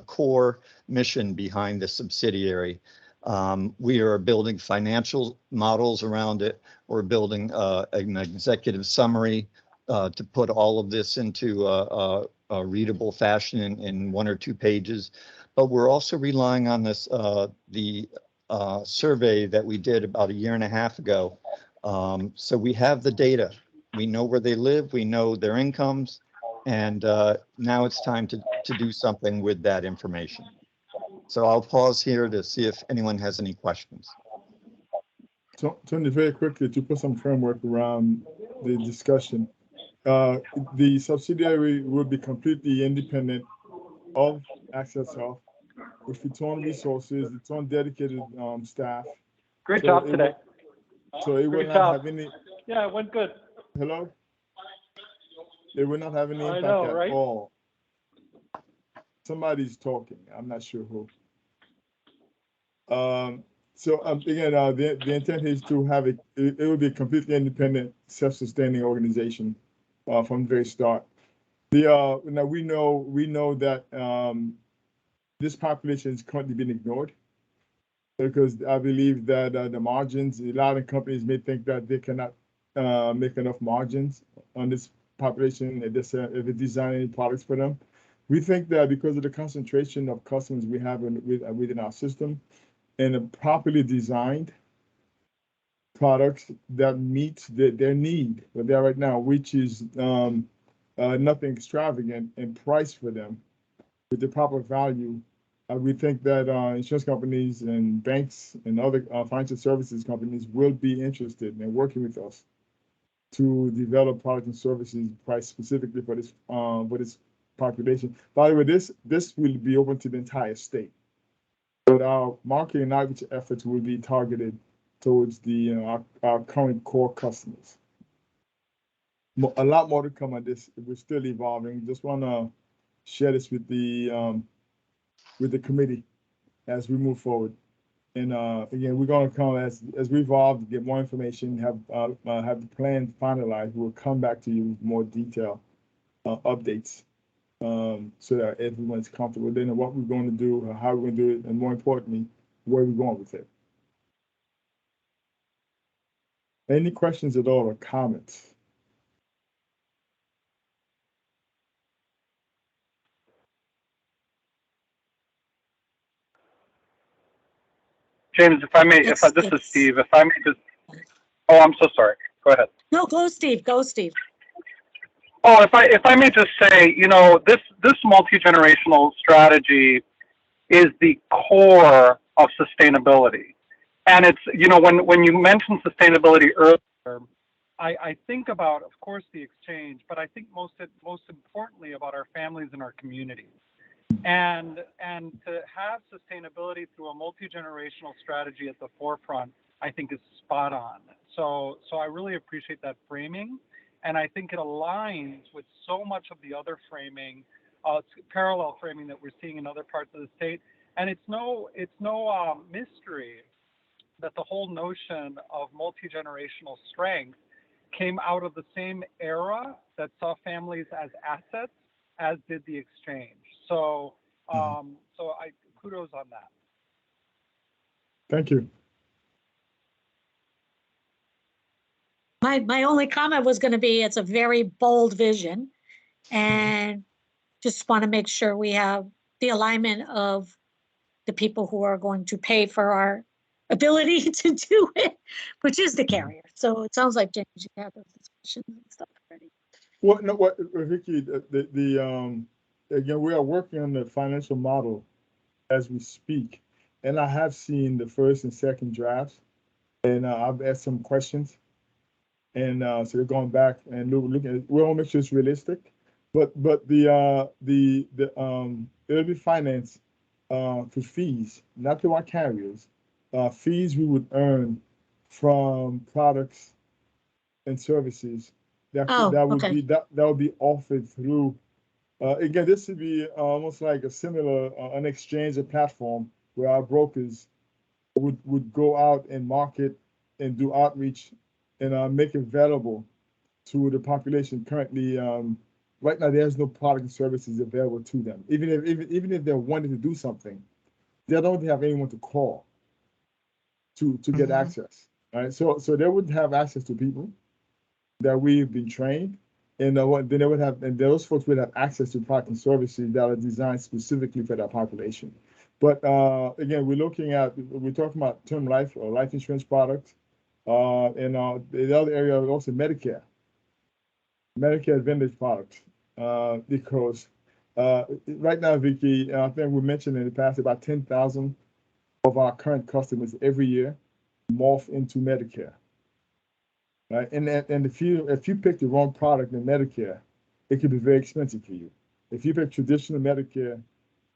core mission behind the subsidiary. We are building financial models around it. We're building an executive summary to put all of this into a readable fashion in 1 or 2 pages. But we're also relying on this the survey that we did about 1.5 years ago. So we have the data. We know where they live. We know their incomes. And now it's time to do something with that information. So I'll pause here to see if anyone has any questions. So, Tony, very quickly, to put some framework around the discussion, the subsidiary will be completely independent of Access Health, with its own resources, its own dedicated staff. Great job today. So it will not have any. Yeah, it went good. Hello? It will not have any impact right? at all. Somebody's talking. I'm not sure who. So again, the intent is to have it will be a completely independent, self-sustaining organization from the very start. Now we know that this population is currently being ignored, because I believe that the margins, a lot of companies may think that they cannot make enough margins on this population if they design any products for them. We think that because of the concentration of customers we have within our system, and a properly designed products that meet their need, what they are right now, which is nothing extravagant and priced for them with the proper value. We think that insurance companies and banks and other financial services companies will be interested in working with us to develop products and services priced specifically for this population. By the way, this will be open to the entire state, but our marketing and outreach efforts will be targeted towards our current core customers. A lot more to come on this. We're still evolving. Just want to share this with the committee as we move forward. And again, we're going to come as we evolve, get more information, have the plan finalized. We'll come back to you with more detailed updates so that everyone's comfortable. Then what we're going to do, how we're going to do it, and more importantly, where we're going with it. Any questions at all or comments? James, if I may, this is Steve, if I may just, oh, I'm so sorry. Go ahead. No, go Steve, go Steve. Oh, if I may just say, you know, this multi-generational strategy is the core of sustainability. And it's, you know, when you mentioned sustainability earlier, I think about, of course, the exchange, but I think most importantly about our families and our communities. And to have sustainability through a multi-generational strategy at the forefront, I think is spot on. So I really appreciate that framing. And I think it aligns with so much of the other framing, parallel framing that we're seeing in other parts of the state. And it's no mystery that the whole notion of multi-generational strength came out of the same era that saw families as assets, as did the exchange. So, so I kudos on that. Thank you. My only comment was going to be, it's a very bold vision, and just want to make sure we have the alignment of the people who are going to pay for our ability to do it, which is the carrier. So it sounds like, James, you had those discussions and stuff already. Well, no, what, Vicky, again, we are working on the financial model as we speak, and I have seen the first and second drafts, and I've asked some questions, and so we're going back and looking at it. We want to make sure it's realistic, but it'll be financed for fees, not to our carriers. Fees we would earn from products and services that would be offered through. Again, this would be almost like a similar an exchange, a platform where our brokers would go out and market and do outreach and make it available to the population. Currently, right now, there's no product and services available to them. Even if they're wanting to do something, they don't have anyone to call to get access. Right, so they would have access to people that we've been trained, and then they would have, and those folks would have access to product and services that are designed specifically for that population. But again, we're talking about term life or life insurance products, and the other area is also Medicare Advantage products, because right now, Vicky, I think we mentioned in the past about 10,000 of our current customers every year morph into Medicare. Right, and if you pick the wrong product in Medicare, it could be very expensive for you. If you pick traditional Medicare,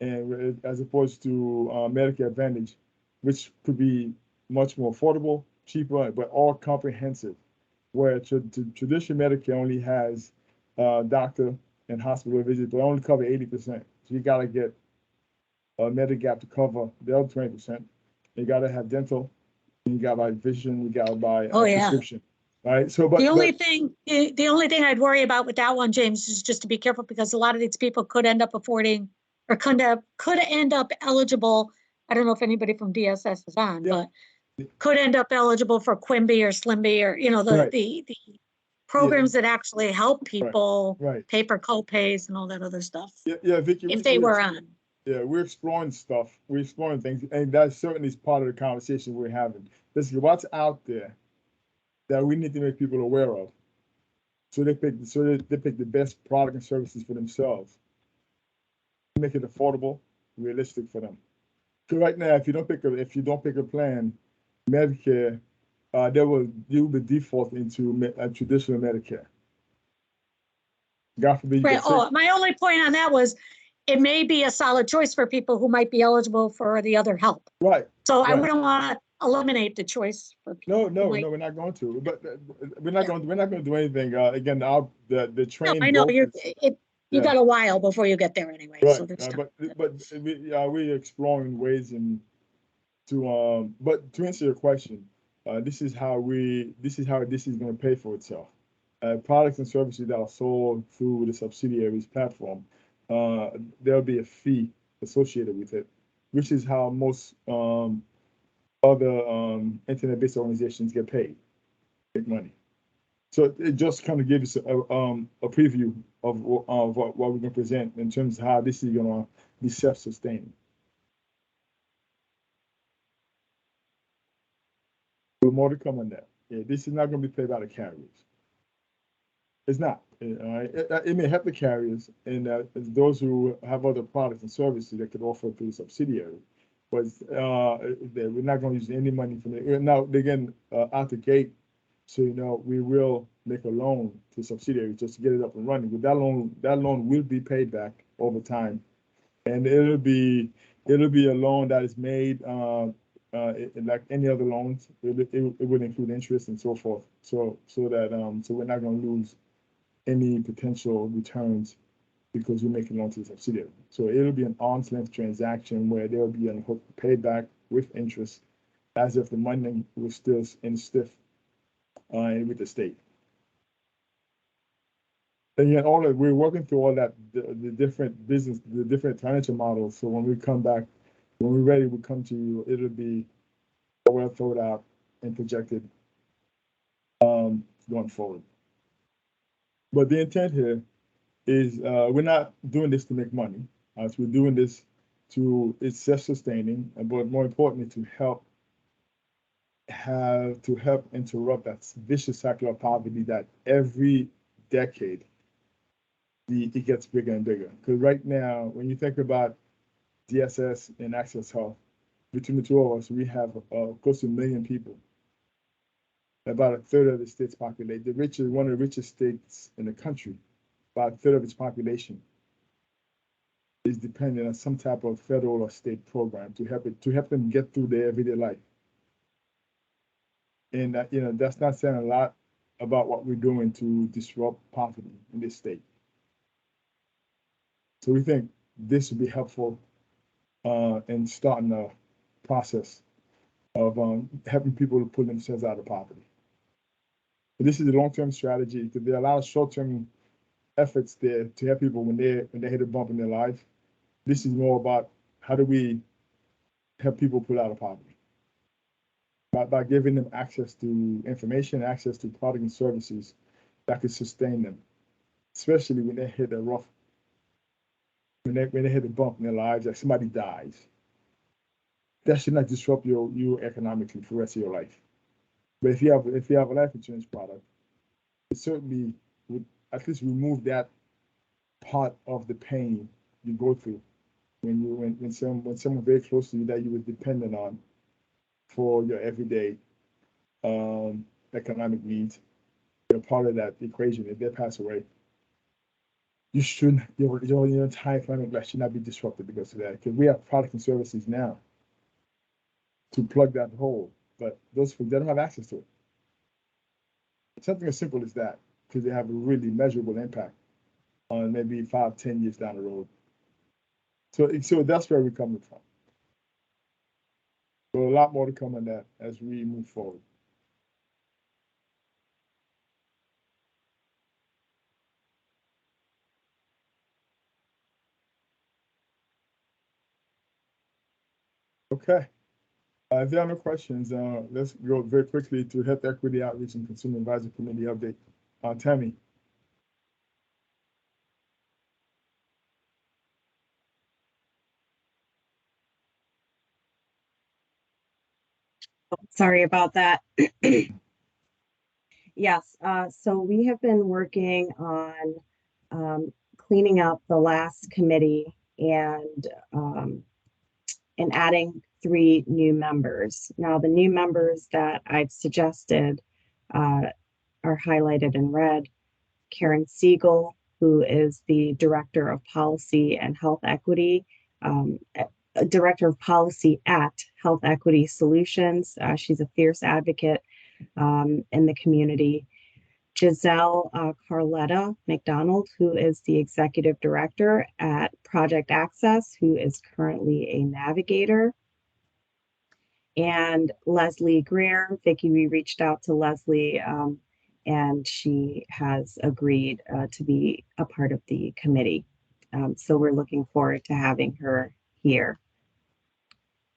and as opposed to Medicare Advantage, which could be much more affordable, cheaper, but all comprehensive, where traditional Medicare only has doctor and hospital visits, but only cover 80%. So you got to get Medigap to cover the other 20%. You got to have dental, you got to buy vision, you got to buy prescription. Right. So, but the only thing I'd worry about with that one, James, is just to be careful, because a lot of these people could end up affording, or could end up eligible. I don't know if anybody from DSS is on, but could end up eligible for Quimby or Slimby, or the programs that actually help people pay for co-pays and all that other stuff. Yeah, Vicky, if they were on. Yeah, we're exploring stuff. We're exploring things, and that certainly is part of the conversation we're having. This is what's out there that we need to make people aware of, so they pick the best product and services for themselves. Make it affordable, realistic for them. So right now, if you don't pick a plan, Medicare, you will default into a traditional Medicare. God forbid you Right. get sick. Oh, my only point on that was it may be a solid choice for people who might be eligible for the other help. Right. So I Right. wouldn't want to eliminate the choice for people. No, who might- we're not going to. But we're not going to do anything. Again, the No, train I know brokers. you Yeah. got a while before you get there anyway. Right. So there's time. But we're exploring ways but to answer your question, this is how this is going to pay for itself. Products and services that are sold through the subsidiaries platform, there'll be a fee associated with it, which is how most other internet-based organizations get paid, make money. So it just kind of gives us a preview of what we're going to present in terms of how this is going to be self-sustaining. More to come on that. Yeah, this is not going to be paid by the carriers. It's not. It may help the carriers and those who have other products and services that could offer through subsidiary, but we're not going to use any money from it. Now, again, out the gate, so we will make a loan to subsidiaries just to get it up and running. But that loan will be paid back over time, and it'll be a loan that is made like any other loans. It would include interest and so forth. So that so we're not going to lose any potential returns because we're making loans to the subsidiary. So it'll be an arm's length transaction where there'll be a payback with interest as if the money was still in stiff with the state. And yet we're working through all that, the different financial models. So when we come back, when we're ready, we'll come to you. It'll be well thought out and projected going forward. But the intent here is we're not doing this to make money. We're doing this it's self-sustaining, but more importantly, to help interrupt that vicious cycle of poverty that every decade it gets bigger and bigger. Because right now, when you think about DSS and Access Health, between the two of us, we have close to 1 million people. About a third of the state's population. One of the richest states in the country, about a third of its population is dependent on some type of federal or state program to help them get through their everyday life. And that's not saying a lot about what we're doing to disrupt poverty in this state. So we think this would be helpful in starting a process of helping people to pull themselves out of poverty. But this is a long-term strategy because there are a lot of short-term efforts there to help people when they hit a bump in their life. This is more about how do we help people pull out of poverty by giving them access to information, access to product and services that could sustain them, especially when they hit when they hit a bump in their lives, like somebody dies. That should not disrupt you economically for the rest of your life. But if you have a life insurance product, it certainly would at least remove that part of the pain you go through when someone very close to you that you were dependent on for your everyday economic needs, you're part of that equation. If they pass away, you shouldn't your entire economic life should not be disrupted because of that. Because we have products and services now to plug that hole, but those folks, they don't have access to it. Something as simple as that, because they have a really measurable impact on maybe 5, 10 years down the road. So that's where we're coming from. So a lot more to come on that as we move forward. Okay. If there are no questions, let's go very quickly to Health Equity Outreach and Consumer Advisory Committee update. Tammy. Sorry about that. Yes, so we have been working on cleaning up the last committee and adding 3 new members. Now, the new members that I've suggested are highlighted in red. Karen Siegel, who is the Director of Policy and Health Equity, Director of Policy at Health Equity Solutions. She's a fierce advocate in the community. Giselle Carletta McDonald, who is the Executive Director at Project Access, who is currently a navigator. And Leslie Greer. Vicki, we reached out to Leslie and she has agreed to be a part of the committee. So we're looking forward to having her here.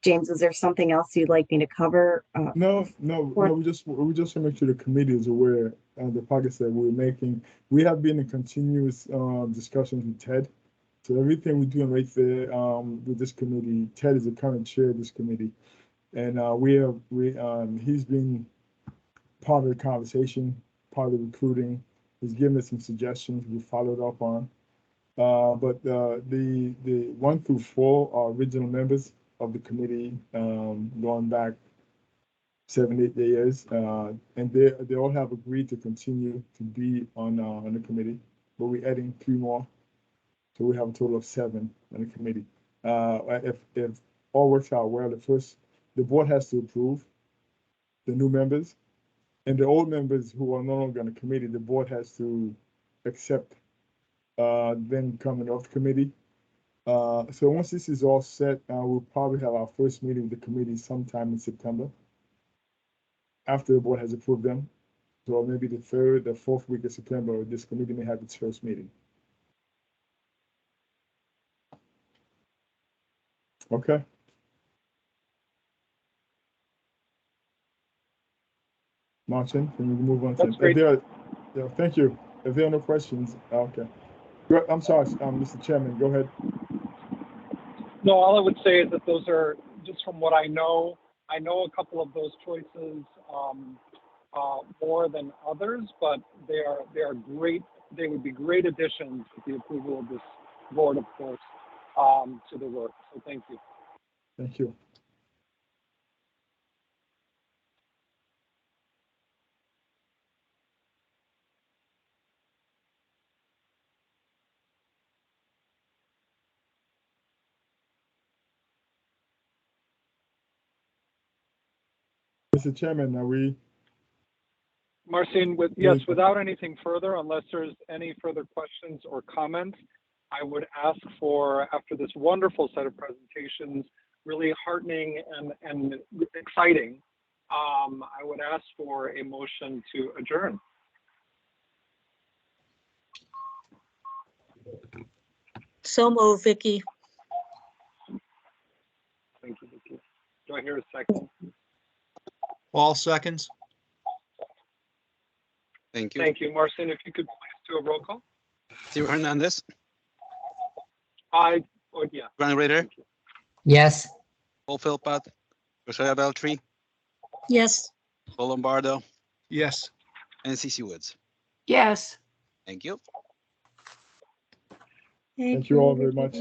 James, is there something else you'd like me to cover? No. We just want to make sure the committee is aware of the progress that we're making. We have been in continuous discussions with Ted. So everything we're doing right there with this committee, Ted is the current chair of this committee, and he's been part of the conversation, part of the recruiting. He's given us some suggestions we followed up on. But the 1 through 4 are original members of the committee, going back 7-8 years, and they all have agreed to continue to be on the committee. But we're adding 3 more, so we have a total of 7 on the committee. If all works out well, the board has to approve the new members, and the old members who are no longer on the committee, the board has to accept them coming off the committee. So once this is all set, we'll probably have our first meeting with the committee sometime in September, after the board has approved them. So maybe the 3rd or 4th week of September, this committee may have its first meeting. Okay. Martin, can we move on? That's great. Thank you. If there are no questions, okay. I'm sorry, Mr. Chairman, go ahead. No, all I would say is that those are, just from what I know a couple of those choices more than others, but they are great. They would be great additions with the approval of this board, of course, to the work. So thank you. Thank you. Mr. Chairman, are we? Marcin, without anything further, unless there's any further questions or comments, I would ask for, after this wonderful set of presentations, really heartening and exciting, I would ask for a motion to adjourn. So move, Vicki. Thank you, Vicki. Do I hear a second? All seconds. Thank you. Thank you, Marcin. If you could please do a roll call. Theo Hernandez. Yeah. Brian Ritter. Yes. Paul Philpott. Rosaria Beltry. Yes. Paul Lombardo. Yes. And Cece Woods. Yes. Thank you. Thank you all very much.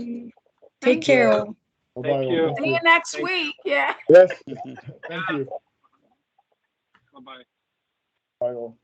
Take care. Bye-bye. Thank you. See you next week. Yeah. Yes. Thank you. Bye-bye. Bye all.